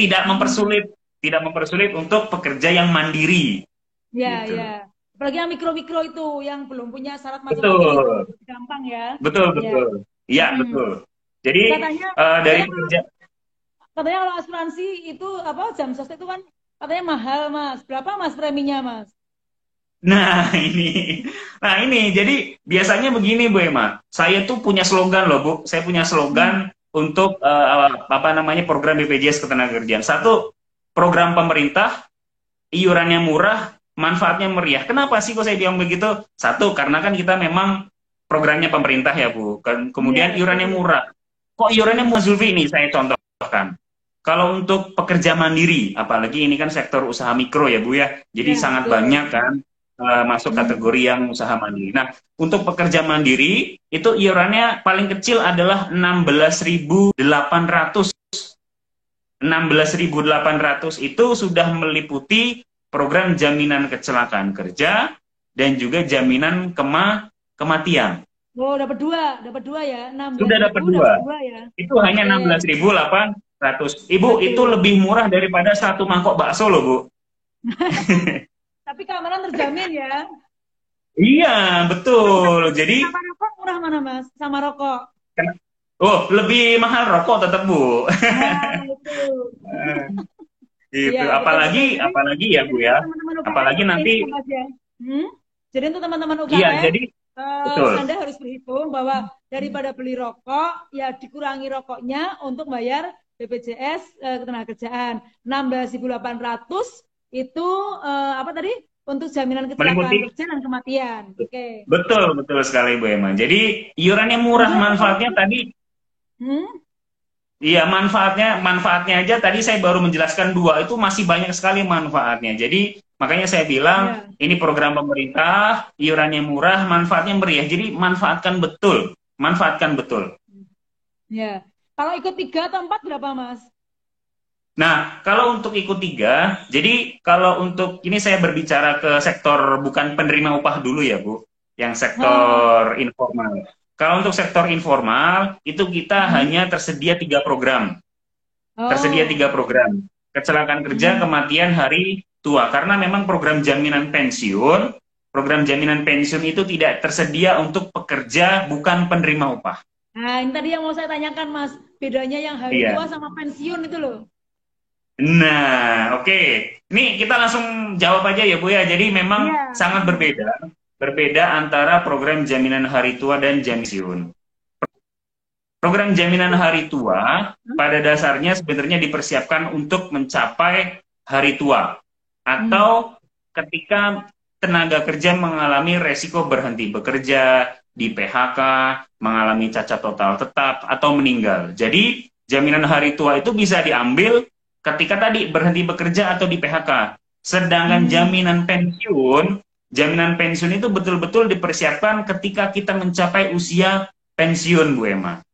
tidak mempersulit untuk pekerja yang mandiri, Ya, gitu. ya. Apalagi yang mikro-mikro itu yang belum punya syarat macam-macam itu Betul, gampang ya. betul, Ya. betul. Iya, Hmm. betul. Jadi Katanya, dari katanya kalau pekerja, katanya kalau asuransi itu apa jam sostek itu kan katanya mahal Mas. Berapa Mas preminya Mas? nah ini, jadi biasanya begini Bu Emma, saya tuh punya slogan loh Bu, saya punya Hmm. slogan untuk apa namanya program BPJS Ketenagakerjaan. Satu, program pemerintah, iurannya murah, manfaatnya meriah. Kenapa sih kok saya bilang begitu? Satu, karena kan kita memang programnya pemerintah ya Bu. Iya, Kemudian iurannya betul. murah. Kok iurannya Hmm. murah Zulfi ini? Saya contohkan. Kalau untuk pekerja mandiri, apalagi ini kan sektor usaha mikro ya Bu ya. Jadi Ya, sangat betul. banyak kan masuk Hmm. kategori yang usaha mandiri. Nah, untuk pekerja mandiri itu iurannya paling kecil adalah 16.800. 16.800 itu sudah meliputi program jaminan kecelakaan kerja dan juga jaminan kematian. Oh, dapat dua ya. Enam belas Sudah dapat ribu dapat dua. dua ya. Itu hanya Oke, 16.800. Ibu, itu oke. lebih murah daripada satu mangkok bakso loh, Bu. Tapi keamanan terjamin ya. Iya, Tapi betul. Jadi, sama rokok murah mana Mas? Sama rokok. oh, lebih mahal rokok tetap, Bu. Nah, itu. Iya, Gitu. betul betul. Apalagi ya, Jadi Bu ya. untuk teman-teman UKM Apalagi ini ya nanti, Mas ya. Hmm? Jadi untuk teman-teman iya, UKM jadi, betul. Anda harus berhitung bahwa daripada beli rokok ya dikurangi rokoknya untuk bayar BPJS Ketenagakerjaan 16.800 itu apa tadi untuk jaminan kecelakaan Meliputi. kerja dan kematian. Oke. Betul, betul sekali Bu Emma. Jadi iurannya murah, Kemudian manfaatnya apalagi? tadi, Hmm? iya manfaatnya aja tadi saya baru menjelaskan dua, itu masih banyak sekali manfaatnya. Jadi makanya saya bilang Ya, ini program pemerintah, iurannya murah, manfaatnya meriah. Jadi manfaatkan betul. ya. Kalau ikut 3 atau 4 berapa Mas? Nah, kalau untuk ikut tiga, jadi kalau untuk ini saya berbicara ke sektor bukan penerima upah dulu ya Bu, yang Oh, sektor informal. Kalau untuk sektor informal, itu kita hmm? hanya tersedia tiga program. Tersedia Oh, tiga program. Kecelakaan kerja, hmm. kematian hari tua karena memang program jaminan pensiun itu tidak tersedia untuk pekerja bukan penerima upah. Nah, ini tadi yang mau saya tanyakan, Mas. Bedanya yang hari Iya. tua sama pensiun itu loh. Nah, oke. Ini kita langsung jawab aja ya, Bu ya. Jadi memang Iya. sangat berbeda. Berbeda antara program jaminan hari tua dan jaminan pensiun. Program jaminan hari tua pada dasarnya sebenarnya dipersiapkan untuk mencapai hari tua atau ketika tenaga kerja mengalami resiko berhenti bekerja, di PHK, mengalami cacat total tetap atau meninggal. Jadi jaminan hari tua itu bisa diambil ketika tadi berhenti bekerja atau di PHK. Sedangkan jaminan pensiun itu betul-betul dipersiapkan ketika kita mencapai usia pensiun, Bu Emma.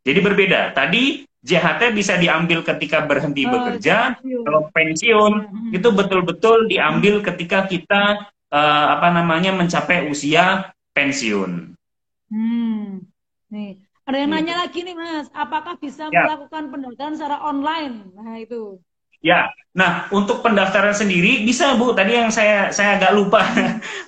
Jadi berbeda. Tadi JHT bisa diambil ketika berhenti bekerja, kalau pensiun itu betul-betul diambil ketika kita mencapai usia pensiun. Nih, ada yang nanya lagi nih, Mas, apakah bisa melakukan pendaftaran secara online? Nah, itu. Ya, nah untuk pendaftaran sendiri bisa, Bu. Tadi yang saya agak lupa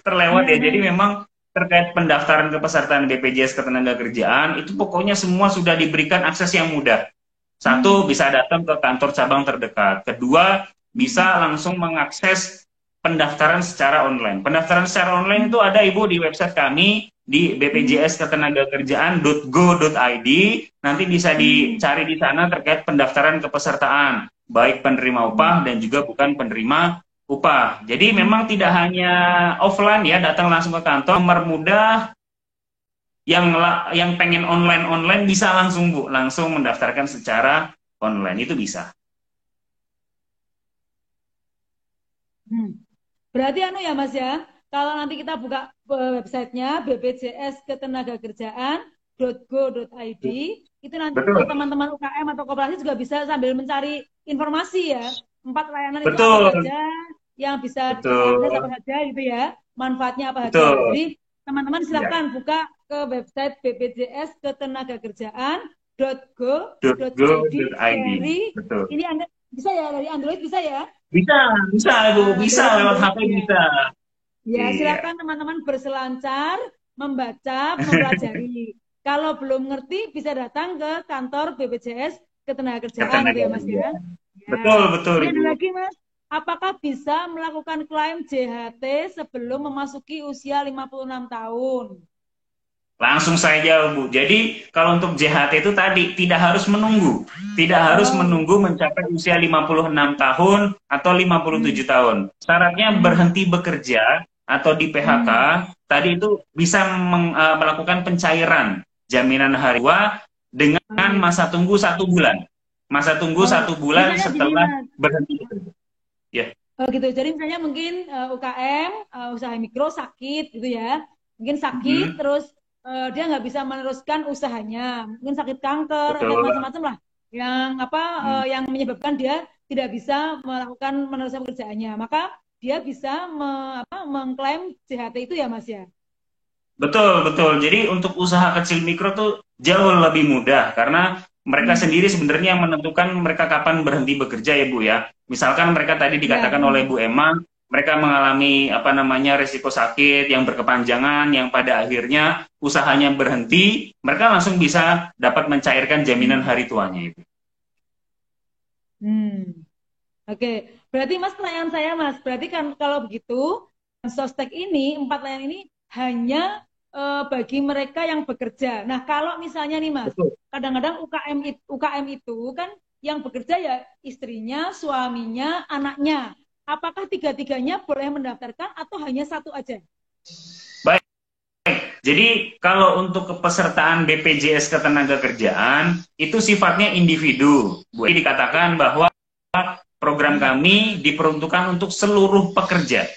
terlewat ya. Jadi memang terkait pendaftaran kepesertaan BPJS Ketenagakerjaan itu pokoknya semua sudah diberikan akses yang mudah. Satu, bisa datang ke kantor cabang terdekat. Kedua, bisa langsung mengakses pendaftaran secara online. Pendaftaran secara online itu ada, Ibu, di website kami di bpjsketenagakerjaan.go.id. Nanti bisa dicari di sana terkait pendaftaran kepesertaan, baik penerima upah dan juga bukan penerima upah. Jadi memang tidak hanya offline ya, datang langsung ke kantor, mempermudah yang pengen online bisa langsung, Bu, langsung mendaftarkan secara online, itu bisa. Berarti ya Mas ya, kalau nanti kita buka websitenya bpjsketenagakerjaan.go.id, itu nanti teman-teman UKM atau koperasi juga bisa sambil mencari informasi ya, 4 layanan itu apa saja, yang bisa diakses apa saja gitu ya, manfaatnya apa saja. Jadi teman-teman silakan buka ke website bpjsketenagakerjaan.go.id. Ini bisa ya, dari Android bisa ya? Bisa, Bu. Bisa lewat HP bisa. Ya, silakan teman-teman berselancar, membaca, mempelajari. Kalau belum ngerti, bisa datang ke kantor BPJS Ketenagakerjaan gitu ya, Mas ya. Betul. Ada lagi, Mas. Apakah bisa melakukan klaim JHT sebelum memasuki usia 56 tahun? Langsung saya jawab, Bu. Jadi kalau untuk JHT itu tadi tidak harus menunggu. Tidak harus menunggu mencapai usia 56 tahun atau 57 tahun. Syaratnya berhenti bekerja atau di PHK, tadi itu bisa melakukan pencairan jaminan hari tua dengan masa tunggu 1 bulan. Masa tunggu 1 bulan setelah berhenti bekerja. Ya. Oh gitu. Jadi misalnya mungkin UKM, usaha mikro sakit gitu ya. Mungkin sakit terus dia nggak bisa meneruskan usahanya, mungkin sakit kanker atau macam-macam lah yang yang menyebabkan dia tidak bisa meneruskan pekerjaannya, maka dia bisa mengklaim JHT itu ya, Mas ya. Betul. Jadi untuk usaha kecil mikro tuh jauh lebih mudah karena mereka sendiri sebenarnya yang menentukan mereka kapan berhenti bekerja ya, Bu ya. Misalkan mereka tadi dikatakan oleh Bu Emma, mereka mengalami resiko sakit yang berkepanjangan yang pada akhirnya usahanya berhenti, mereka langsung bisa dapat mencairkan jaminan hari tuanya itu. Oke. Berarti Mas, pertanyaan saya Mas, berarti kan kalau begitu Sostek ini 4 layanan ini hanya bagi mereka yang bekerja. Nah, kalau misalnya nih Mas, kadang-kadang UKM itu kan yang bekerja ya istrinya, suaminya, anaknya. Apakah tiga-tiganya boleh mendaftarkan atau hanya satu aja? Baik. Jadi kalau untuk kepesertaan BPJS Ketenagakerjaan itu sifatnya individu. Jadi dikatakan bahwa program kami diperuntukkan untuk seluruh pekerja.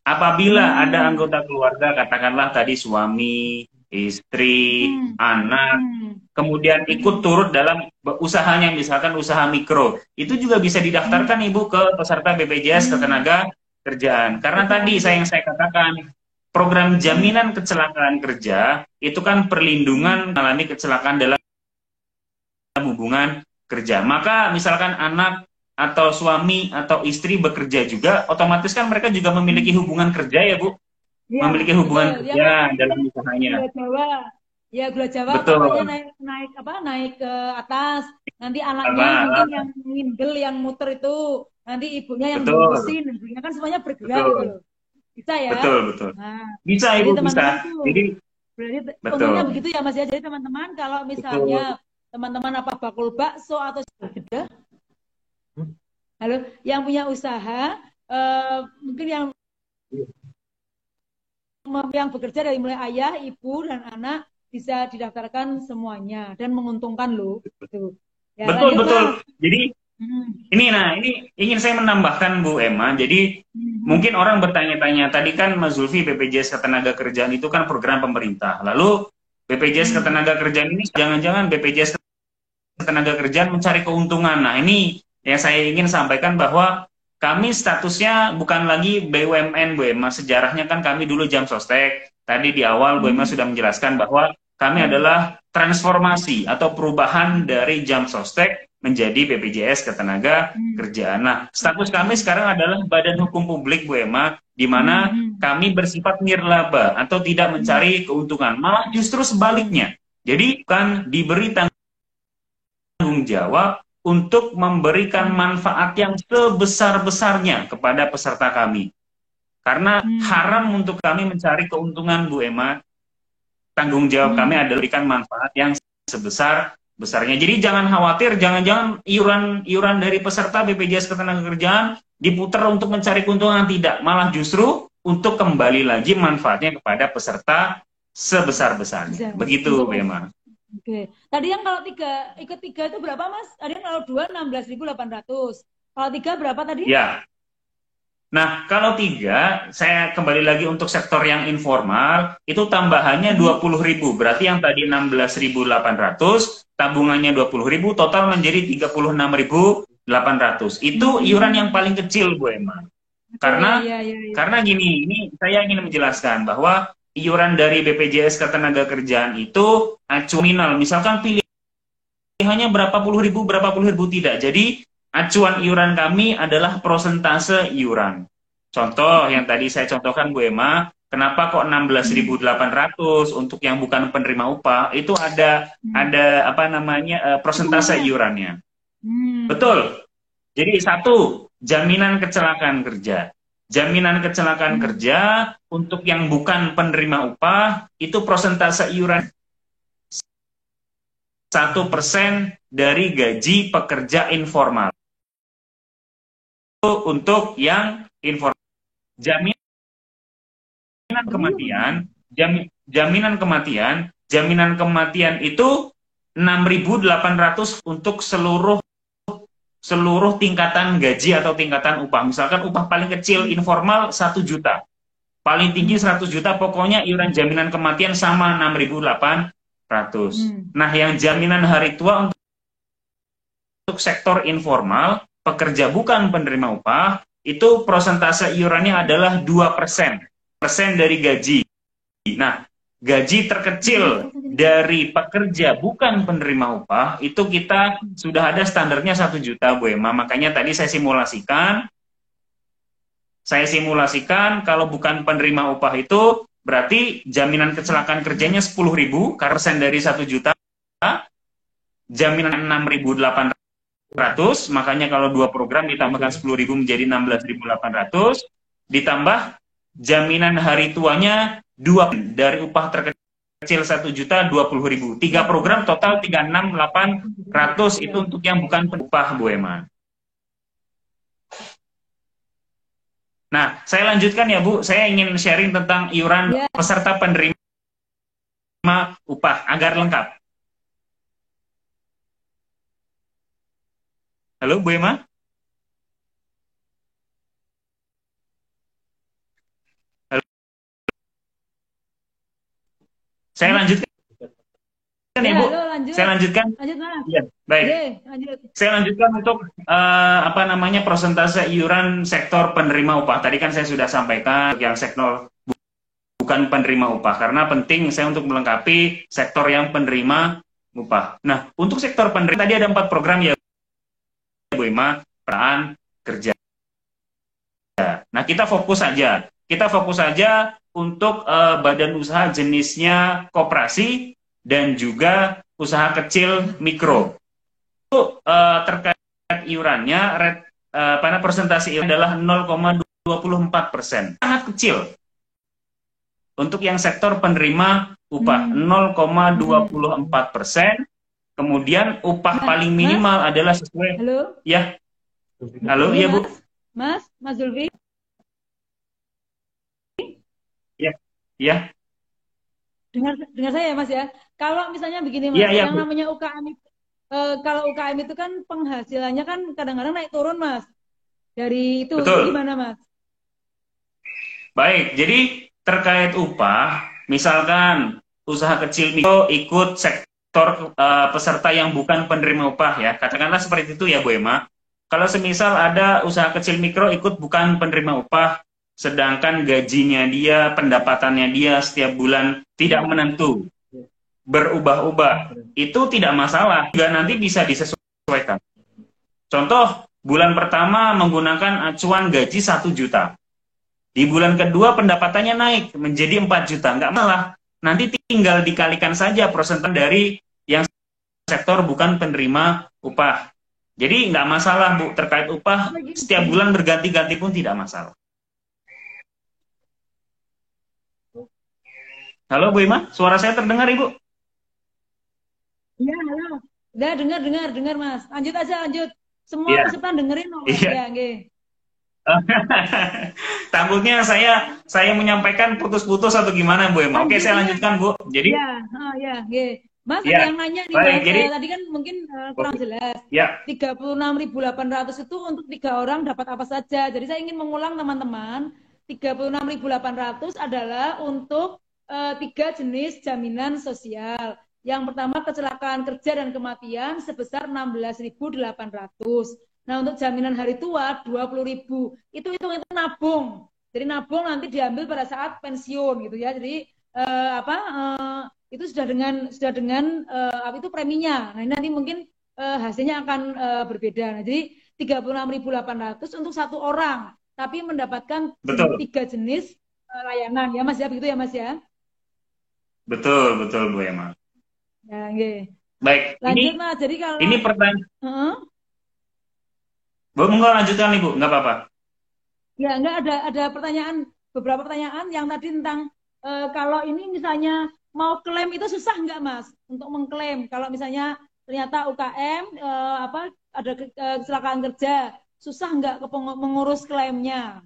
Apabila ada anggota keluarga, katakanlah tadi suami, istri, anak, kemudian ikut turut dalam usahanya, misalkan usaha mikro, itu juga bisa didaftarkan Ibu ke peserta BPJS Ketenagakerjaan. Karena tadi yang saya katakan, program jaminan kecelakaan kerja itu kan perlindungan mengalami kecelakaan dalam hubungan kerja. Maka misalkan anak atau suami atau istri bekerja juga, otomatis kan mereka juga memiliki hubungan kerja ya Bu, Ya, memiliki hubungan betul. Yang kerja namanya dalam kan usahanya. gula Jawa. Ya, gula Jawa bapaknya Betul. naik naik apa? Naik ke atas. Nanti anaknya mungkin Apa? yang ngindel, yang muter itu. Nanti ibunya yang Betul, bungkusin. Ibunya kan semuanya bergerak gitu betul, loh. Bisa ya? betul, betul. Nah, Bisa jadi Ibu, bisa. teman-teman tuh, Jadi berarti untungnya betul, begitu ya Mas ya. Jadi teman-teman kalau misalnya betul. teman-teman apa bakul bakso atau sudah, Hmm? halo, yang punya usaha, mungkin yang bekerja dari mulai ayah, ibu, dan anak bisa didaftarkan semuanya dan menguntungkan loh. Gitu. Ya, Betul, lanjut betul. Mas. Jadi Hmm. ini ingin saya menambahkan Bu Emma. Jadi Hmm. mungkin orang bertanya-tanya, tadi kan Mas Zulfi BPJS Ketenagakerjaan itu kan program pemerintah. Lalu BPJS Hmm. Ketenagakerjaan ini jangan-jangan BPJS Ketenagakerjaan mencari keuntungan. Nah, ini yang saya ingin sampaikan bahwa kami statusnya bukan lagi BUMN, Bu Emma. Sejarahnya kan kami dulu Jam Sostek. Tadi di awal Bu Emma Hmm. sudah menjelaskan bahwa kami Hmm. adalah transformasi atau perubahan dari Jam Sostek menjadi BPJS Hmm. Ketenagakerjaan. Nah, status kami Hmm. sekarang adalah Badan Hukum Publik, Bu Emma, di mana Hmm. kami bersifat nirlaba atau tidak Hmm. mencari keuntungan. Malah justru sebaliknya. Jadi kan diberi tanggung jawab untuk memberikan manfaat yang sebesar-besarnya kepada peserta kami. Karena Hmm. haram untuk kami mencari keuntungan, Bu Emma. Tanggung jawab kami Hmm. adalah memberikan manfaat yang sebesar-besarnya. Jadi jangan khawatir, jangan-jangan iuran dari peserta BPJS Ketenagakerjaan diputar untuk mencari keuntungan, tidak. Malah justru untuk kembali lagi manfaatnya kepada peserta Bisa. sebesar-besarnya. Begitu, Untuk Bu Emma. Oke. Tadi yang kalau ikut tiga itu berapa Mas? Tadi yang kalau dua 16.800. Kalau tiga berapa tadi? Ya, nah, kalau tiga, saya kembali lagi untuk sektor yang informal, itu tambahannya Hmm. 20.000. Berarti yang tadi 16.800, tabungannya 20.000, total menjadi 36.800. Itu iuran yang Hmm. paling kecil, Bu Emma. Oke, Karena ya, ya, ya. karena gini, ini saya ingin menjelaskan bahwa iuran dari BPJS Ketenagakerjaan itu nominal. Misalkan pilihannya berapa puluh ribu tidak. Jadi acuan iuran kami adalah prosentase iuran. Contoh yang tadi saya contohkan Bu Emma, kenapa kok Hmm. 16.800 untuk yang bukan penerima upah itu Hmm. ada apa namanya prosentase Hitungannya. iurannya. Hmm. Betul. Jadi satu, jaminan kecelakaan kerja. Jaminan kecelakaan Hmm. kerja untuk yang bukan penerima upah itu prosentase iuran 1% dari gaji pekerja informal. Untuk yang informal. Jaminan kematian, jaminan kematian itu 6.800 untuk seluruh tingkatan gaji atau tingkatan upah. Misalkan upah paling kecil informal 1 juta. Paling tinggi 100 juta, pokoknya iuran jaminan kematian sama 6.800. Nah, yang jaminan hari tua untuk sektor informal, pekerja bukan penerima upah, itu prosentase iurannya adalah 2% dari gaji. Nah, gaji terkecil dari pekerja bukan penerima upah, itu kita sudah ada standarnya 1 juta, Bu Emma. Makanya tadi saya simulasikan, kalau bukan penerima upah itu, berarti jaminan kecelakaan kerjanya 10.000, persen dari 1 juta, jaminan 6.800, makanya kalau 2 program ditambahkan 10.000 menjadi 16.800, ditambah jaminan hari tuanya 2 dari upah terkecil 1 juta 20.000. 3 program total 36.800 itu untuk yang bukan upah, Bu Emma. Nah, saya lanjutkan ya Bu, saya ingin sharing tentang iuran peserta penerima upah agar lengkap. Halo Bu Emma? Saya lanjutkan ya, Bu. Saya lanjutkan. Lanjut, Mas. Ya, baik. Lanjut. Saya lanjutkan untuk persentase iuran sektor penerima upah. Tadi kan saya sudah sampaikan yang sektor bukan penerima upah karena penting saya untuk melengkapi sektor yang penerima upah. Nah, untuk sektor penerima tadi ada 4 program ya Bu Emma. peran kerja. Nah, kita fokus saja untuk badan usaha jenisnya koperasi dan juga usaha kecil mikro. Itu terkait iurannya, pada persentase iuran adalah 0,24%, sangat kecil. Untuk yang sektor penerima upah 0,24%, kemudian upah paling minimal adalah sesuai. Halo? Ya, halo, iya Bu. Mas Zulfi? Ya, ya. Dengar saya ya Mas ya. Kalau misalnya begini Mas, Ya, yang Bu. namanya UKM, kalau UKM itu kan penghasilannya kan kadang-kadang naik turun Mas. Dari itu Betul. gimana Mas? Baik, jadi terkait upah, misalkan usaha kecil mikro ikut sektor peserta yang bukan penerima upah ya, katakanlah seperti itu ya Bu Emma. Kalau semisal ada usaha kecil mikro ikut bukan penerima upah, sedangkan gajinya dia, pendapatannya dia setiap bulan tidak menentu, berubah-ubah, itu tidak masalah, juga nanti bisa disesuaikan. Contoh, bulan pertama menggunakan acuan gaji 1 juta. Di bulan kedua pendapatannya naik menjadi 4 juta, nggak masalah. Nanti tinggal dikalikan saja persentase dari yang sektor bukan penerima upah. Jadi nggak masalah Bu, terkait upah setiap bulan berganti-ganti pun tidak masalah. Halo Bu Ima, suara saya terdengar Ibu? Iya, halo. Udah dengar Mas. Lanjut aja, lanjut. Semua Iya. peserta dengerin loh. Iya. Ya, nggih. Takutnya saya menyampaikan putus-putus atau gimana Bu Emma. Oke, saya lanjutkan Bu. Jadi ya, Mas ya, ada yang nanya nih baik, Mas, jadi tadi kan mungkin kurang jelas. ya, 36.800 itu untuk 3 orang dapat apa saja. Jadi saya ingin mengulang teman-teman, 36.800 adalah untuk 3 jenis jaminan sosial. Yang pertama kecelakaan kerja dan kematian sebesar 16.800. Nah, untuk jaminan hari tua 20.000. Itu nabung. Jadi nabung nanti diambil pada saat pensiun gitu ya. Jadi itu sudah dengan itu preminya. Nah, ini nanti mungkin hasilnya akan berbeda. Nah, jadi 36.800 untuk 1 orang, tapi mendapatkan 3 jenis layanan ya Mas ya, begitu ya Mas ya? Betul Bu Emma. Ya, nggih. Baik, lanjut Mas. Jadi kalau ini pertanyaan. Bu, monggo lanjutkan Ibu, nggak apa-apa. Ya, enggak ada beberapa pertanyaan yang tadi tentang kalau ini misalnya mau klaim itu susah nggak Mas untuk mengklaim kalau misalnya ternyata UKM ada kecelakaan kerja, susah nggak mengurus klaimnya?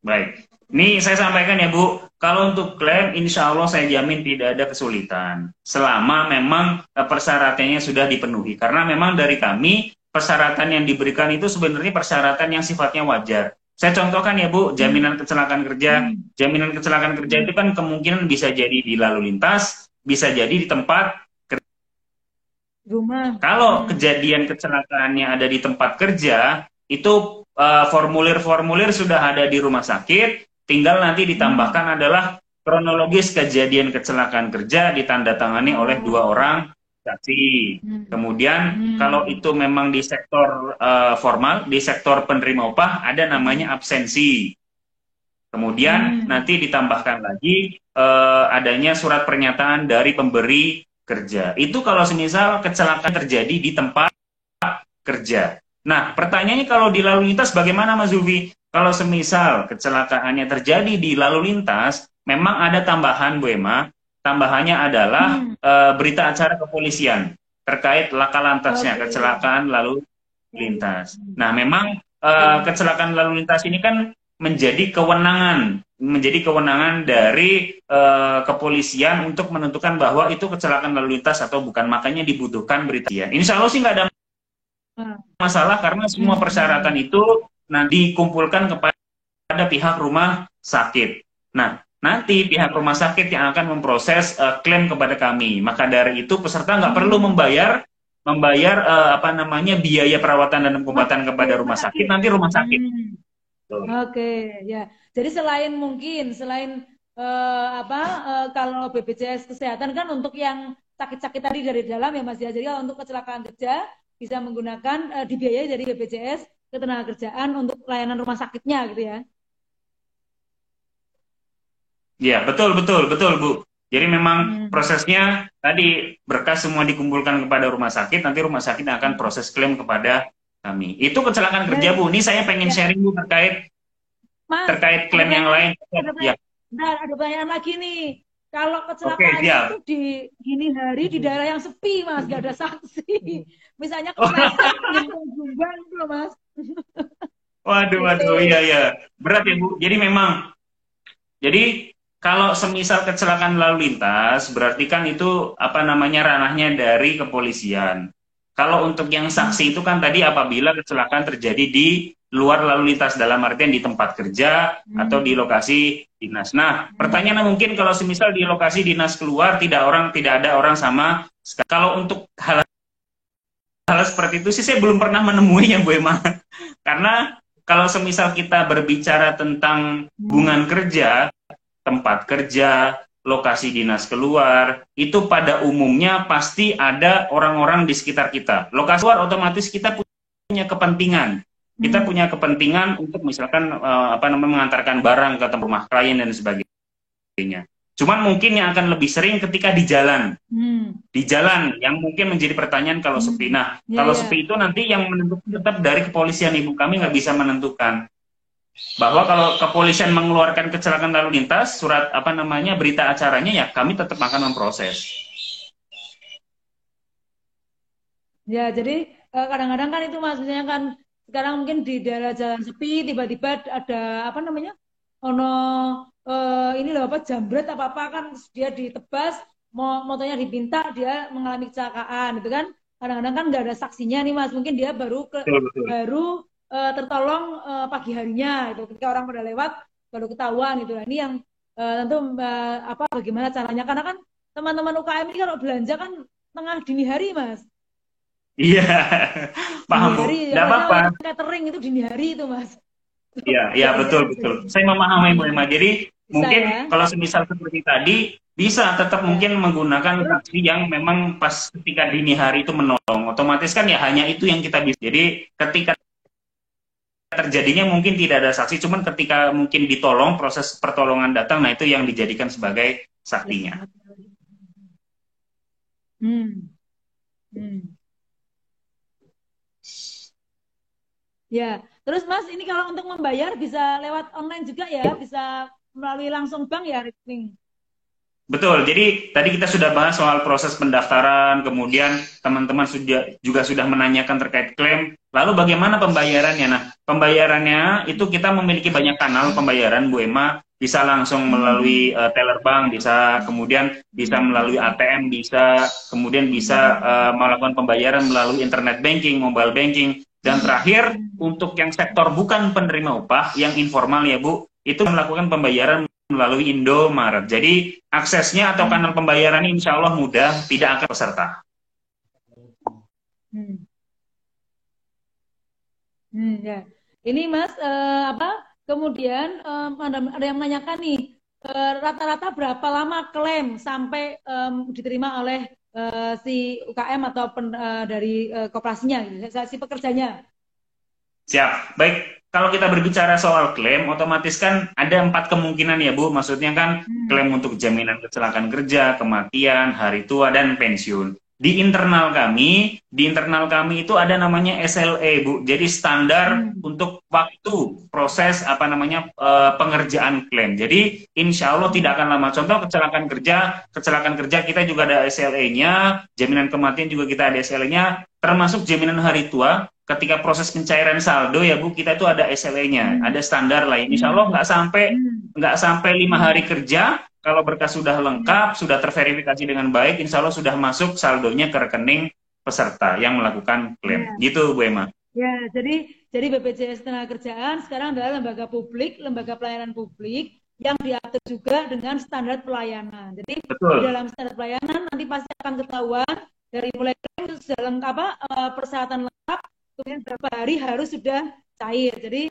Baik, ini saya sampaikan ya Bu, kalau untuk klaim insya Allah saya jamin tidak ada kesulitan selama memang persyaratannya sudah dipenuhi, karena memang dari kami persyaratan yang diberikan itu sebenarnya persyaratan yang sifatnya wajar. Saya contohkan ya Bu, jaminan kecelakaan kerja. Jaminan kecelakaan kerja itu kan kemungkinan bisa jadi di lalu lintas, bisa jadi di tempat rumah. Kalau kejadian kecelakaannya ada di tempat kerja, itu formulir-formulir sudah ada di rumah sakit, tinggal nanti ditambahkan adalah kronologis kejadian kecelakaan kerja ditandatangani oleh 2 orang saksi. Kemudian kalau itu memang di sektor formal, di sektor penerima upah ada namanya absensi. Kemudian nanti ditambahkan lagi adanya surat pernyataan dari pemberi kerja. Itu kalau semisal kecelakaan terjadi di tempat kerja. Nah, pertanyaannya kalau di lalu lintas bagaimana Mas Zulfi? Kalau semisal kecelakaannya terjadi di lalu lintas, memang ada tambahan Bu Emma. Tambahannya adalah berita acara kepolisian terkait laka lantasnya, kecelakaan lalu lintas. Nah, memang kecelakaan lalu lintas ini kan menjadi kewenangan dari kepolisian untuk menentukan bahwa itu kecelakaan lalu lintas atau bukan, makanya dibutuhkan berita. Insya Allah sih nggak ada masalah karena semua persyaratan itu nanti dikumpulkan kepada pihak rumah sakit. Nah, nanti pihak rumah sakit yang akan memproses klaim kepada kami. Maka dari itu peserta nggak perlu membayar biaya perawatan dan pengobatan kepada rumah sakit. Nanti rumah sakit. Oke, ya. Jadi selain kalau BPJS kesehatan kan untuk yang sakit-sakit tadi dari dalam ya Mas ya. Jadi kalau untuk kecelakaan kerja bisa menggunakan dibiayai dari BPJS Ketenagakerjaan untuk layanan rumah sakitnya gitu ya. Iya, betul, betul, betul, Bu. Jadi memang prosesnya tadi berkas semua dikumpulkan kepada rumah sakit, nanti rumah sakit akan proses klaim kepada kami. Itu kecelakaan kerja, Bu. Ini saya pengen sharing, Bu, Mas, terkait klaim yang lain. Ya. Ada pertanyaan lagi nih. Kalau Oke, kecelakaan siap. itu di dini hari di daerah yang sepi, Mas, gak ada saksi. Misalnya kepleset, nyemplung jumban itu loh, Mas. Waduh, iya. Berat ya, Bu. Jadi kalau semisal kecelakaan lalu lintas, berarti kan itu apa namanya ranahnya dari kepolisian. Kalau untuk yang saksi itu kan tadi apabila kecelakaan terjadi di luar lalu lintas dalam artian di tempat kerja atau di lokasi dinas. Nah, pertanyaannya mungkin kalau semisal di lokasi dinas keluar tidak ada orang sama. Kalau untuk hal seperti itu sih saya belum pernah menemuinya, Bu Emma. Karena kalau semisal kita berbicara tentang hubungan kerja, tempat kerja, lokasi dinas keluar, itu pada umumnya pasti ada orang-orang di sekitar kita. Lokasi luar otomatis kita punya kepentingan. Kita punya kepentingan untuk misalkan mengantarkan barang ke tempat rumah klien dan sebagainya. Cuman mungkin yang akan lebih sering ketika di jalan. Di jalan yang mungkin menjadi pertanyaan kalau sepi. Nah, kalau sepi itu nanti yang menentukan tetap dari kepolisian, Ibu. Kami nggak bisa menentukan. Bahwa kalau kepolisian mengeluarkan kecelakaan lalu lintas, surat berita acaranya ya kami tetap akan memproses. Ya, jadi kadang-kadang kan itu Mas, misalnya kan sekarang mungkin di daerah jalan sepi tiba-tiba ada ini loh jambret apa kan dia ditebas, motornya dipinta, dia mengalami kecelakaan itu kan. Kadang-kadang kan nggak ada saksinya nih Mas, mungkin dia baru tertolong pagi harinya itu ketika orang pada lewat baru ketahuan gitu. Nah, ini yang tentu bagaimana caranya, karena kan teman-teman UKM ini kalau belanja kan tengah dini hari Mas. Iya, paham Bu. Tidak apa-apa. Catering itu dini hari itu Mas. Iya betul. Saya memahami Bu Emma. Jadi mungkin kalau semisal seperti tadi bisa tetap mungkin menggunakan saksi yang memang pas ketika dini hari itu menolong. Otomatis kan ya hanya itu yang kita bisa. Jadi ketika terjadinya mungkin tidak ada saksi, cuman ketika mungkin ditolong, proses pertolongan datang, nah itu yang dijadikan sebagai saksinya. Ya, terus Mas, ini kalau untuk membayar bisa lewat online juga ya, bisa melalui langsung bank ya, rekening. Betul, jadi tadi kita sudah bahas soal proses pendaftaran, kemudian teman-teman juga sudah menanyakan terkait klaim, lalu bagaimana pembayarannya? Nah, pembayarannya itu kita memiliki banyak kanal pembayaran, Bu Emma, bisa langsung melalui teller bank, kemudian bisa melalui ATM, kemudian bisa melakukan pembayaran melalui internet banking, mobile banking, dan terakhir untuk yang sektor bukan penerima upah, yang informal ya Bu, itu melakukan pembayaran melalui Indomaret. Jadi aksesnya atau kanal pembayarannya insya Allah mudah, tidak akan peserta. Ya. Ini Mas, kemudian ada yang menanyakan nih, rata-rata berapa lama klaim sampai diterima oleh si UKM atau dari koperasinya, gitu, si pekerjanya? Siap, baik. Kalau kita berbicara soal klaim, otomatis kan ada 4 kemungkinan ya Bu. Maksudnya kan klaim untuk jaminan kecelakaan kerja, kematian, hari tua, dan pensiun. Di internal kami itu ada namanya SLA Bu. Jadi standar untuk waktu proses pengerjaan klaim. Jadi insya Allah tidak akan lama. Contoh kecelakaan kerja kita juga ada SLA-nya, jaminan kematian juga kita ada SLA-nya, termasuk jaminan hari tua. Ketika proses pencairan saldo ya Bu, kita itu ada SLA-nya, ada standar lain. Insya Allah nggak sampai 5 hari kerja, kalau berkas sudah lengkap, sudah terverifikasi dengan baik, insya Allah sudah masuk saldonya ke rekening peserta yang melakukan klaim. Gitu Bu Emma. Ya, jadi BPJS Ketenagakerjaan sekarang adalah lembaga publik, lembaga pelayanan publik yang diatur juga dengan standar pelayanan. Jadi di dalam standar pelayanan nanti pasti akan ketahuan dari mulai klaim sudah lengkap, persyaratan lengkap, kemudian berapa hari harus sudah cair. Jadi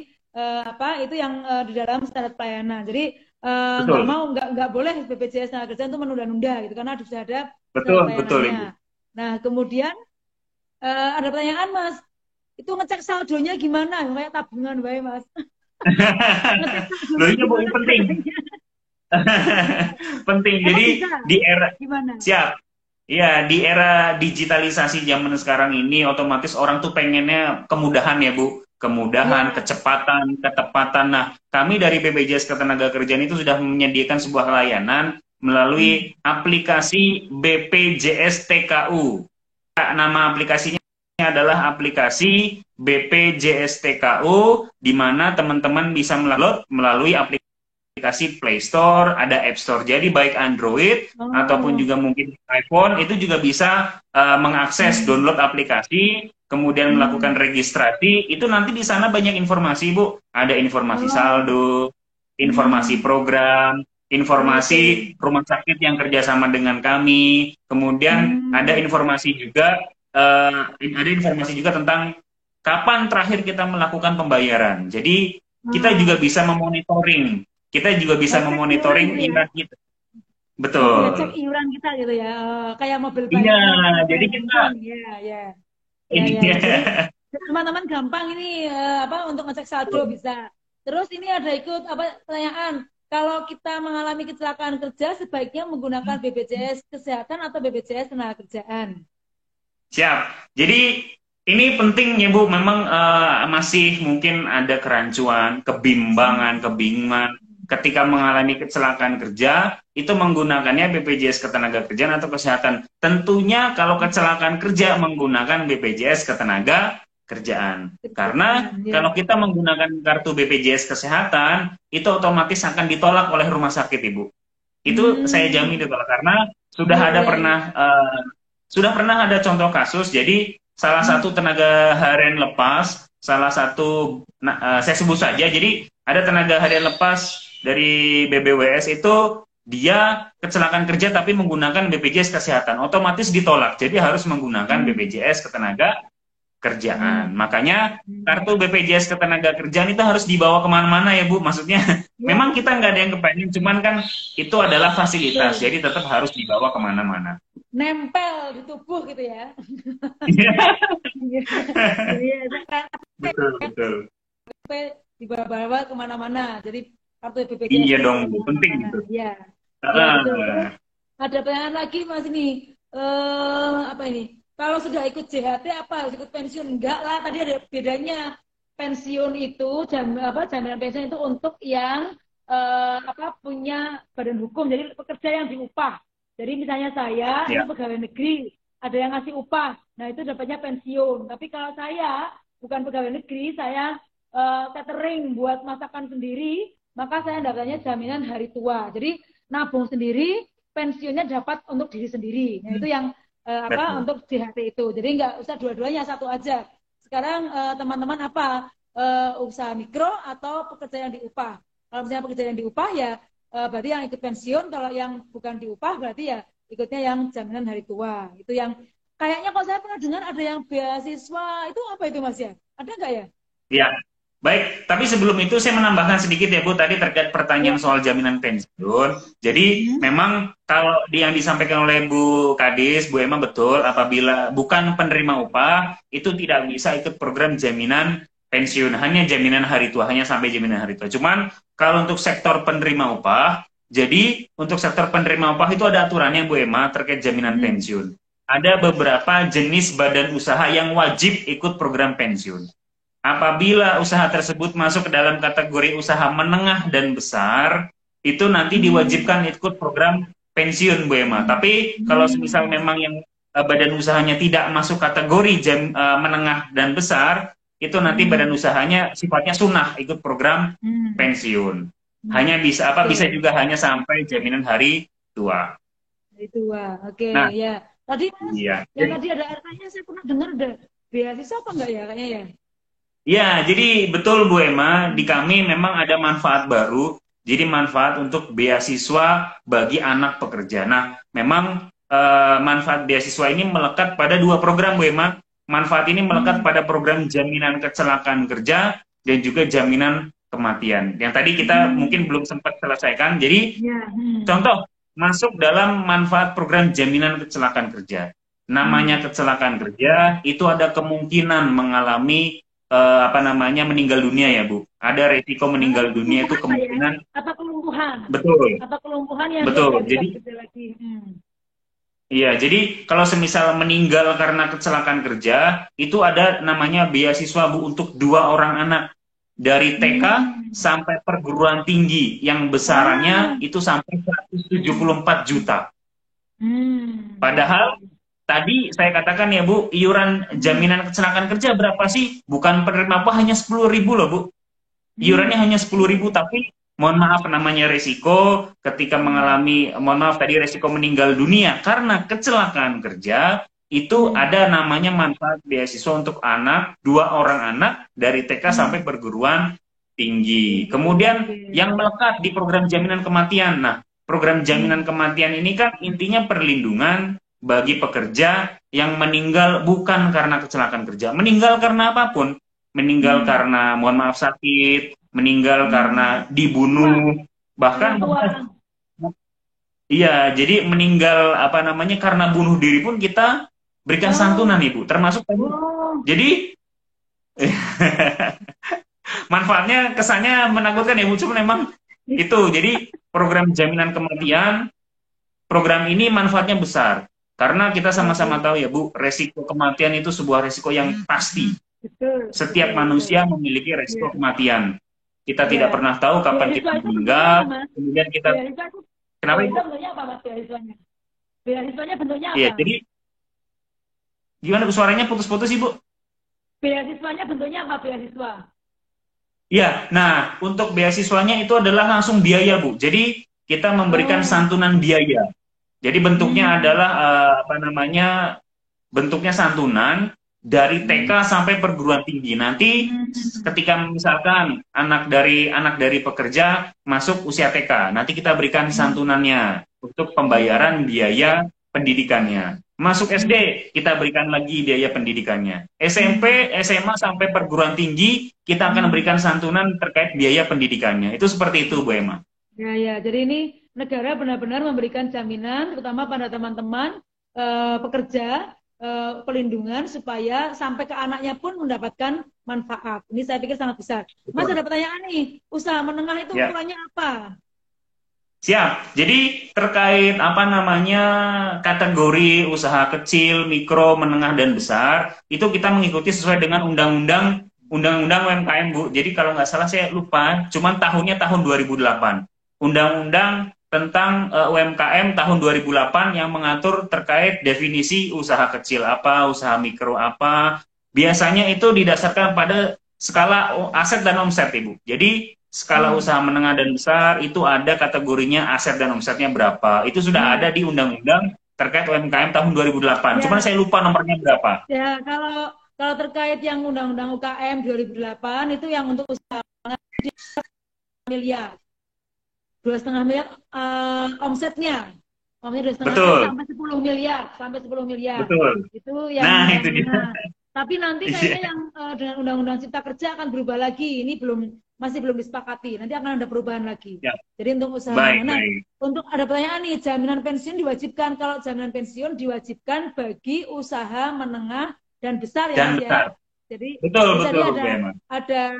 itu yang di dalam standar pelayanan. Jadi nggak boleh BPJS Ketenagakerjaan itu menunda-nunda gitu, karena sudah ada betul Ibu. Nah, kemudian Ada pertanyaan Mas, itu ngecek saldonya gimana? Kayak tabungan bae Mas. Ngecek Loh saldonya iya Bu, gimana ini penting. caranya? Penting. Emang Jadi bisa? di era Gimana? siap. Iya, di era digitalisasi zaman sekarang ini otomatis orang tuh pengennya kemudahan ya, Bu. Kemudahan, Ya. kecepatan, ketepatan. Nah, kami dari BPJS Ketenagakerjaan itu sudah menyediakan sebuah layanan Hmm. melalui aplikasi BPJS TKU. Nama aplikasinya adalah aplikasi BPJS TKU, di mana teman-teman bisa melalui aplikasi Play Store, ada App Store. Jadi baik Android ataupun Oh. juga mungkin iPhone itu juga bisa mengakses Hmm. download aplikasi, kemudian melakukan Hmm. registrasi. Itu nanti di sana banyak informasi, Bu. Ada informasi Oh. saldo, informasi Hmm. program, Oke. informasi rumah sakit yang kerjasama dengan kami. Kemudian ada Hmm. informasi juga tentang kapan terakhir kita melakukan pembayaran. Jadi kita juga Ah. bisa memonitoring, kita juga bisa Ngecek iuran memonitoring gitu ya? iuran kita. Berarti ngecek Betul. iuran kita gitu ya. Kayak mobil Iya, banking, jadi mobile kita banking. Ya, ya. Ya, ya, iya. ya. Jadi teman-teman gampang ini apa untuk ngecek saldo bisa. Terus ini ada ikut apa pertanyaan. Kalau kita mengalami kecelakaan kerja, sebaiknya menggunakan BPJS Kesehatan atau BPJS Ketenagakerjaan? Siap. Jadi ini penting ya Bu, memang masih mungkin ada kerancuan, kebimbangan, Hmm. kebingungan ketika mengalami kecelakaan kerja, itu menggunakannya BPJS Ketenagakerjaan atau Kesehatan. Tentunya kalau kecelakaan kerja menggunakan BPJS Ketenagakerjaan. Karena Kerjaan, ya. kalau kita menggunakan kartu BPJS Kesehatan, itu otomatis akan ditolak oleh rumah sakit, Ibu. Itu saya jamin Hmm. ditolak karena sudah Iya, ada iya, iya. pernah ada contoh kasus. Jadi salah Hmm. satu tenaga harian lepas, salah satu saya sebut saja. Jadi ada tenaga harian lepas dari BBWS itu dia kecelakaan kerja tapi menggunakan BPJS Kesehatan, otomatis ditolak. Jadi harus menggunakan Hmm. BPJS Ketenagakerjaan. Hmm. Makanya Hmm. kartu BPJS Ketenagakerjaan itu harus dibawa kemana-mana ya Bu. Maksudnya Ya, memang kita nggak ada yang kepengen, cuman kan itu adalah fasilitas, betul. jadi tetap harus dibawa kemana-mana. Nempel di tubuh gitu ya. Iya, iya, kan Betul, betul. KTP dibawa-bawa kemana-mana. Jadi kartu BPJS Iya itu dong, dibawa Bu. Penting kemana-mana. itu. Iya, iya betul. Terus Ah, ada pertanyaan lagi Mas ini. Apa ini? Kalau sudah ikut JHT apa harus ikut pensiun? Enggak lah. Tadi ada bedanya. Pensiun itu jaminan pensiun itu untuk yang apa punya badan hukum. Jadi pekerja yang diupah. Jadi misalnya saya ini ya. pegawai negeri, ada yang ngasih upah. Nah, itu dapatnya pensiun. Tapi kalau saya bukan pegawai negeri, saya catering buat masakan sendiri, maka saya dapatnya jaminan hari tua. Jadi nabung sendiri, pensiunnya dapat untuk diri sendiri. Nah, itu yang apa Betul. untuk JHT itu. Jadi nggak usah dua-duanya, satu aja. Sekarang teman-teman apa usaha mikro atau pekerja yang diupah? Kalau misalnya pekerja yang diupah ya berarti yang ikut pensiun. Kalau yang bukan diupah berarti ya ikutnya yang jaminan hari tua. Itu yang kayaknya kalau saya pernah dengar ada yang beasiswa itu apa itu Mas ya? Ada nggak ya? Ya. Baik, tapi sebelum itu saya menambahkan sedikit ya Bu, tadi terkait Ya. pertanyaan soal jaminan pensiun. Jadi Hmm. memang kalau yang disampaikan oleh Bu Kadis, Bu Emma betul, apabila bukan penerima upah, itu tidak bisa ikut program jaminan pensiun, hanya jaminan hari tua, hanya sampai jaminan hari tua. Cuman kalau untuk sektor penerima upah, jadi untuk sektor penerima upah itu ada aturannya Bu Emma terkait jaminan Hmm. pensiun. Ada beberapa jenis badan usaha yang wajib ikut program pensiun. Apabila usaha tersebut masuk ke dalam kategori usaha menengah dan besar, itu nanti Hmm. diwajibkan ikut program pensiun, Bu Emma. Tapi kalau misal Hmm. memang yang badan usahanya tidak masuk kategori menengah dan besar, itu nanti badan Hmm. usahanya sifatnya sunah ikut program Hmm. pensiun. Hmm. Hanya bisa bisa Oke. juga hanya sampai jaminan hari tua. Itu wah. Oke, Nah, ya. Tadi Mas, iya. yang tadi ada RT-nya saya pernah dengar ada beasiswa apa enggak ya kayaknya ya? Ya, jadi betul Bu Emma, di Hmm. kami memang ada manfaat baru, jadi manfaat untuk beasiswa bagi anak pekerja. Nah, memang manfaat beasiswa ini melekat pada dua program Bu Emma. Manfaat ini melekat Hmm. pada program jaminan kecelakaan kerja dan juga jaminan kematian. Yang tadi kita mungkin Hmm. belum sempat selesaikan. Jadi Ya. Hmm. contoh, masuk dalam manfaat program jaminan kecelakaan kerja. namanya kecelakaan kerja itu ada kemungkinan mengalami meninggal dunia ya Bu. Ada resiko meninggal dunia itu kemungkinan. Apa kelumpuhan? Betul. Apa kelumpuhan yang betul. dia Jadi kerja lagi? iya, jadi kalau semisal meninggal karena kecelakaan kerja, itu ada namanya beasiswa Bu untuk 2 orang anak. Dari TK sampai perguruan tinggi, yang besarannya itu sampai 174 juta. Padahal tadi saya katakan ya Bu, iuran jaminan kecelakaan kerja berapa sih? Bukan penerima apa, hanya 10.000 loh Bu. Iurannya hanya 10.000, tapi mohon maaf namanya resiko ketika mengalami, resiko meninggal dunia karena kecelakaan kerja, itu ada namanya manfaat beasiswa untuk anak, 2 orang anak dari TK sampai perguruan tinggi. Kemudian yang melekat di program jaminan kematian. Nah, program jaminan kematian ini kan intinya perlindungan bagi pekerja yang meninggal bukan karena kecelakaan kerja, meninggal karena apapun. Meninggal karena mohon maaf sakit, meninggal karena dibunuh, bahkan iya, jadi meninggal karena bunuh diri pun kita berikan santunan Ibu, termasuk jadi manfaatnya kesannya menakutkan ya Bu, cuma memang itu. Jadi program jaminan kematian, program ini manfaatnya besar karena kita sama-sama tahu ya Bu, resiko kematian itu sebuah resiko yang pasti. Setiap manusia memiliki resiko kematian. Kita tidak pernah tahu kapan kita meninggal. Kemudian kita kenapa itu? Bentuknya apa Mas beasiswanya? Beasiswanya bentuknya apa? Iya, jadi gimana Bu, suaranya putus-putus Ibu? Beasiswanya bentuknya apa beasiswa? Iya, nah untuk beasiswanya itu adalah langsung biaya Bu. Jadi kita memberikan santunan biaya. Jadi bentuknya adalah bentuknya santunan dari TK sampai perguruan tinggi. Nanti ketika misalkan anak dari pekerja masuk usia TK, nanti kita berikan santunannya untuk pembayaran biaya pendidikannya. Masuk SD, kita berikan lagi biaya pendidikannya. SMP, SMA sampai perguruan tinggi, kita akan berikan santunan terkait biaya pendidikannya. Itu seperti itu Bu Emma. Ya, jadi ini negara benar-benar memberikan jaminan terutama pada teman-teman pekerja, pelindungan supaya sampai ke anaknya pun mendapatkan manfaat. Ini saya pikir sangat besar. Mas, ada pertanyaan nih, usaha menengah itu ukurannya apa? Siap. Jadi terkait kategori usaha kecil, mikro, menengah dan besar, itu kita mengikuti sesuai dengan undang-undang UMKM Bu. Jadi kalau nggak salah saya lupa, cuman tahunnya tahun 2008. Undang-undang tentang UMKM tahun 2008 yang mengatur terkait definisi usaha kecil apa, usaha mikro apa. Biasanya itu didasarkan pada skala aset dan omset Ibu. Jadi skala usaha menengah dan besar itu ada kategorinya aset dan omsetnya berapa. Itu sudah ada di undang-undang terkait UMKM tahun 2008. Cuman saya lupa nomornya berapa. Ya, kalau terkait yang undang-undang UKM 2008 itu yang untuk usaha miliar. 2,5 miliar omsetnya. Omsetnya 2,5 miliar sampai 10 miliar. Betul. Itu yang itu dia. Tapi nanti kayaknya yang dengan Undang-Undang Cipta Kerja akan berubah lagi. Ini masih belum disepakati. Nanti akan ada perubahan lagi. Ya. Jadi untuk usaha untuk ada pertanyaan nih, jaminan pensiun diwajibkan. Kalau jaminan pensiun diwajibkan bagi usaha menengah dan besar ya. Jadi betul, ada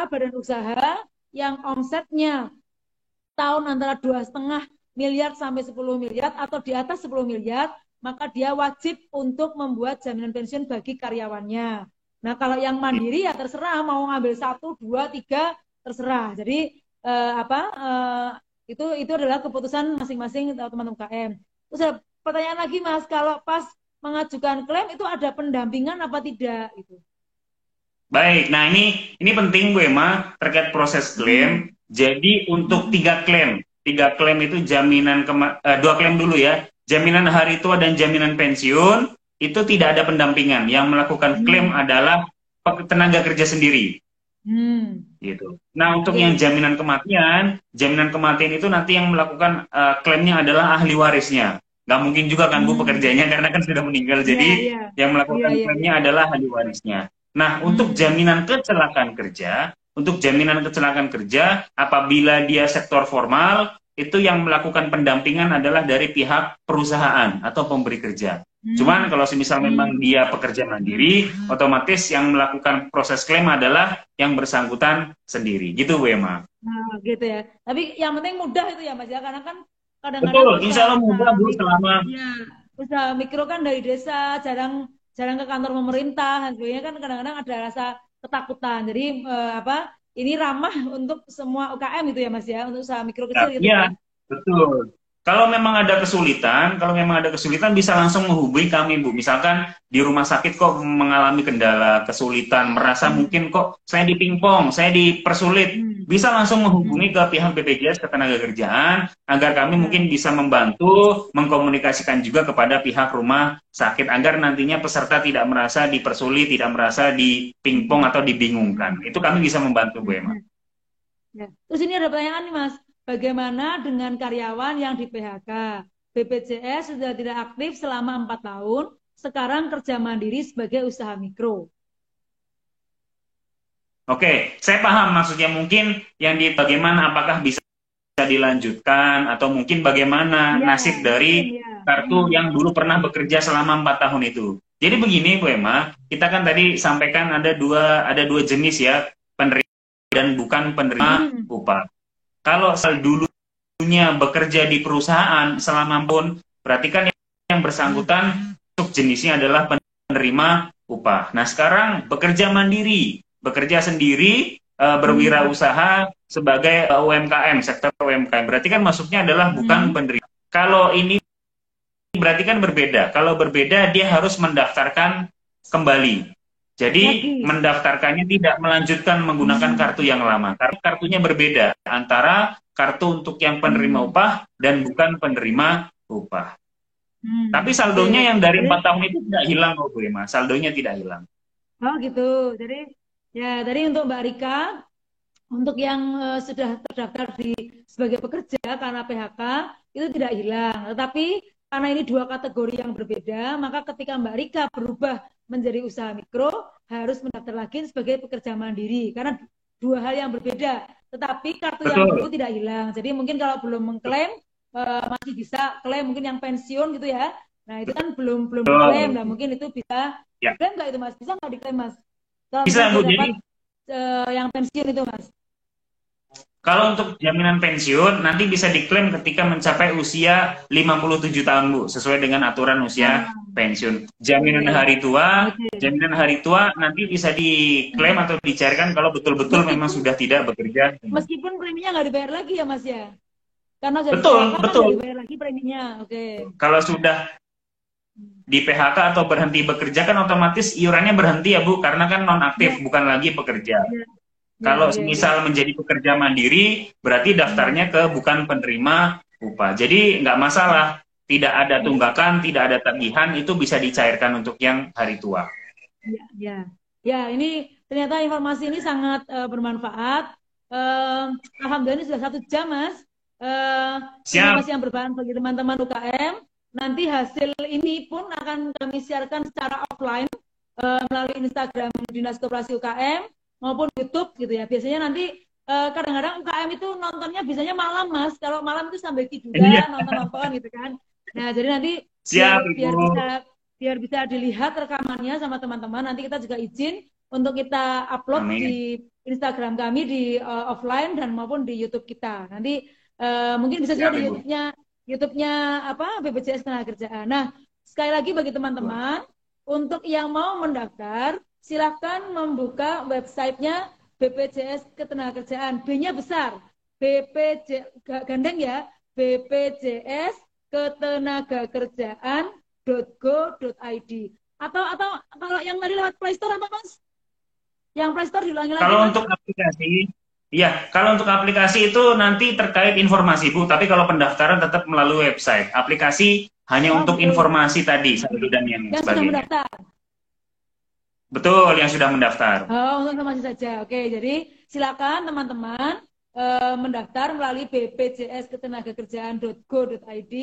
badan usaha yang omsetnya tahun antara 2,5 miliar sampai 10 miliar atau di atas 10 miliar, maka dia wajib untuk membuat jaminan pensiun bagi karyawannya. Nah, kalau yang mandiri ya terserah mau ngambil 1, 2, 3 terserah. Jadi itu adalah keputusan masing-masing teman-teman UKM. Terus ada pertanyaan lagi Mas, kalau pas mengajukan klaim itu ada pendampingan apa tidak itu? Baik, nah ini penting Bu Emma terkait proses klaim. Jadi untuk 3 klaim itu jaminan 2 klaim dulu ya. Jaminan hari tua dan jaminan pensiun itu tidak ada pendampingan. Yang melakukan klaim adalah tenaga kerja sendiri. Gitu. Nah, untuk yang jaminan kematian itu nanti yang melakukan klaimnya adalah ahli warisnya. Gak mungkin juga kan Bu pekerjanya karena kan sudah meninggal. Jadi yang melakukan klaimnya adalah ahli warisnya. Nah, untuk jaminan kecelakaan kerja, apabila dia sektor formal, itu yang melakukan pendampingan adalah dari pihak perusahaan atau pemberi kerja. Cuman kalau semisal memang dia pekerja mandiri, otomatis yang melakukan proses klaim adalah yang bersangkutan sendiri. Gitu Bu Emma. Nah, gitu ya. Tapi yang penting mudah itu ya Mas ya, karena kan kadang-kadang Betul, insya Allah mudah Bu selama ya, usaha mikro kan dari desa, jarang jarang ke kantor pemerintah, dan sebagainya kan kadang-kadang ada rasa ketakutan. Jadi ini ramah untuk semua UKM itu ya Mas ya, untuk usaha mikro kecil gitu ya, ya. betul. Kalau memang ada kesulitan bisa langsung menghubungi kami, Bu. Misalkan di rumah sakit kok mengalami kendala, kesulitan, merasa mungkin kok saya dipingpong, saya dipersulit, bisa langsung menghubungi ke pihak BPJS Ketenagakerjaan agar kami mungkin bisa membantu mengkomunikasikan juga kepada pihak rumah sakit agar nantinya peserta tidak merasa dipersulit, tidak merasa dipingpong atau dibingungkan. Itu kami bisa membantu, Bu Emma. Ya. Terus ini ada pertanyaan nih Mas, bagaimana dengan karyawan yang di PHK? BPJS sudah tidak aktif selama 4 tahun, sekarang kerja mandiri sebagai usaha mikro. Oke, saya paham maksudnya mungkin yang di bagaimana apakah bisa dilanjutkan atau mungkin bagaimana nasib dari kartu yang dulu pernah bekerja selama 4 tahun itu. Jadi begini Bu Emma, kita kan tadi sampaikan ada dua jenis ya, penerima dan bukan penerima upah. Kalau dulunya bekerja di perusahaan selama pun, berarti kan yang bersangkutan untuk jenisnya adalah penerima upah. Nah sekarang bekerja mandiri, bekerja sendiri, berwirausaha sebagai UMKM, sektor UMKM. Berarti kan masuknya adalah bukan penerima. Kalau ini berarti kan berbeda. Kalau berbeda dia harus mendaftarkan kembali. Jadi mendaftarkannya tidak melanjutkan menggunakan kartu yang lama. Karena kartunya berbeda antara kartu untuk yang penerima upah dan bukan penerima upah. Tapi saldonya yang dari 4 tahun itu tidak hilang kok Bu Emma. Saldonya tidak hilang. Oh gitu. Jadi ya tadi untuk Mbak Rika, untuk yang sudah terdaftar sebagai pekerja karena PHK itu tidak hilang. Tetapi karena ini dua kategori yang berbeda, maka ketika Mbak Rika berubah menjadi usaha mikro, harus mendaftar lagi sebagai pekerja mandiri. Karena dua hal yang berbeda. Tetapi kartu yang dulu tidak hilang. Jadi mungkin kalau belum mengklaim, masih bisa klaim mungkin yang pensiun gitu ya. Nah itu kan belum diklaim. Nah mungkin itu bisa diklaim nggak itu Mas? Bisa nggak diklaim Mas? Kalau bisa Bu, jadi yang pensiun itu Mas. Kalau untuk jaminan pensiun nanti bisa diklaim ketika mencapai usia 57 tahun Bu, sesuai dengan aturan usia pensiun. Jaminan hari tua nanti bisa diklaim atau dicairkan kalau betul-betul memang sudah tidak bekerja. Meskipun preminya nggak dibayar lagi ya Mas ya? Karena betul. dibayar lagi preminya. Kalau sudah di PHK atau berhenti bekerja kan otomatis iurannya berhenti ya Bu, karena kan nonaktif, bukan lagi pekerja. Kalau misal menjadi pekerja mandiri, berarti daftarnya ke bukan penerima upah. Jadi nggak masalah, tidak ada tunggakan, tidak ada tagihan, itu bisa dicairkan untuk yang hari tua. Ya, ini ternyata informasi ini sangat bermanfaat. Alhamdulillah ini sudah 1 jam, Mas. Informasi yang bermanfaat bagi teman-teman UKM. Nanti hasil ini pun akan kami siarkan secara offline melalui Instagram Dinas Koperasi UKM maupun YouTube gitu ya. Biasanya nanti kadang-kadang UKM itu nontonnya biasanya malam Mas. Kalau malam itu sampai tiduran nonton gitu kan. Nah jadi nanti biar bisa dilihat rekamannya sama teman-teman. Nanti kita juga izin untuk kita upload di Instagram kami di offline dan maupun di YouTube kita. Nanti mungkin bisa juga di YouTube-nya BPJS Ketenagakerjaan. Nah sekali lagi bagi teman-teman untuk yang mau mendaftar, silakan membuka websitenya BPJS Ketenagakerjaan. B-nya besar, gandeng ya, BPJS Ketenagakerjaan.go.id. Atau kalau yang tadi lewat Play Store apa Mas? Yang Play Store diulangi lagi. Kalau untuk aplikasi, kalau untuk aplikasi itu nanti terkait informasi Bu. Tapi kalau pendaftaran tetap melalui website. Aplikasi hanya untuk informasi tadi, saldo dan yang sebagainya. Sudah mendaftar. Betul, yang sudah mendaftar. Untuk informasi saja. Oke, jadi silakan teman-teman mendaftar melalui BPJS Ketenagakerjaan.go.id.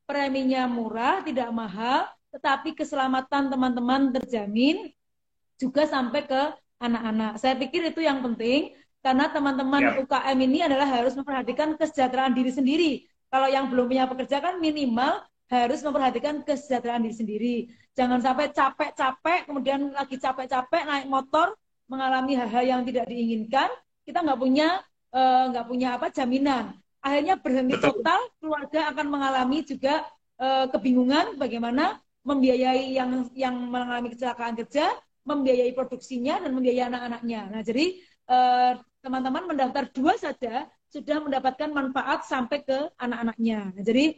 Preminya murah, tidak mahal, tetapi keselamatan teman-teman terjamin juga sampai ke anak-anak. Saya pikir itu yang penting, karena teman-teman UKM ini adalah harus memperhatikan kesejahteraan diri sendiri. Kalau yang belum punya pekerja kan minimal harus memperhatikan kesejahteraan diri sendiri. Jangan sampai capek-capek, kemudian lagi capek-capek naik motor mengalami hal-hal yang tidak diinginkan, kita nggak punya apa jaminan. Akhirnya berhenti Betul. total, keluarga akan mengalami juga kebingungan bagaimana membiayai yang mengalami kecelakaan kerja, membiayai produksinya dan membiayai anak-anaknya. Nah, jadi teman-teman mendaftar 2 saja sudah mendapatkan manfaat sampai ke anak-anaknya. Nah, jadi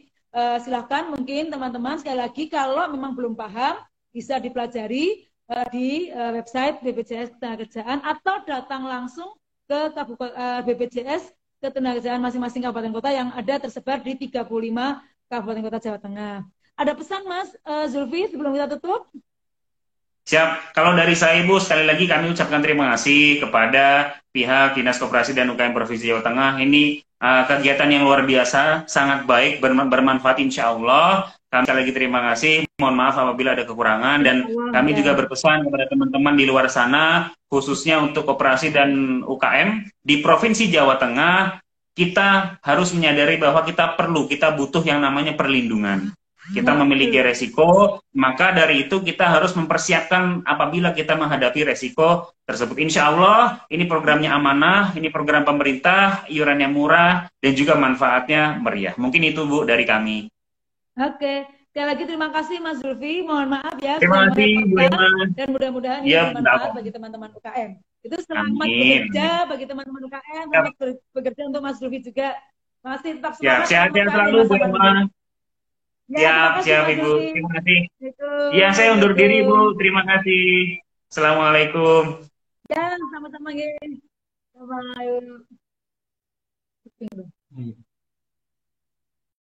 silahkan mungkin teman-teman sekali lagi kalau memang belum paham bisa dipelajari di website BPJS Ketenagakerjaan atau datang langsung ke BPJS Ketenagakerjaan masing-masing kabupaten kota yang ada tersebar di 35 kabupaten kota Jawa Tengah. Ada pesan Mas Zulfi sebelum kita tutup? Siap. Kalau dari saya Ibu, sekali lagi kami ucapkan terima kasih kepada pihak Dinas Koperasi dan UKM Provinsi Jawa Tengah. Ini kegiatan yang luar biasa, sangat baik, bermanfaat insya Allah. Kami sekali lagi terima kasih. Mohon maaf apabila ada kekurangan dan kami juga berpesan kepada teman-teman di luar sana, khususnya untuk koperasi dan UKM di Provinsi Jawa Tengah, kita harus menyadari bahwa kita butuh yang namanya perlindungan. Kita memiliki resiko, maka dari itu kita harus mempersiapkan apabila kita menghadapi resiko tersebut. Insya Allah, ini programnya amanah, ini program pemerintah, iurannya murah, dan juga manfaatnya meriah. Mungkin itu Bu dari kami. Oke, sekali lagi terima kasih Mas Zulfi. Mohon maaf ya, terima kasih Bu Emma. Dan mudah-mudahan ini bermanfaat bagi teman-teman UKM. Itu selamat bekerja bagi teman-teman UKM, selamat bekerja untuk Mas Zulfi juga. Masih tetap semangat. Sehat-sehat selalu Bu Emma. Siap Ibu. Terima kasih. Iya, saya undur diri Bu. Terima kasih. Assalamualaikum. Ya, sama-sama. Bye-bye.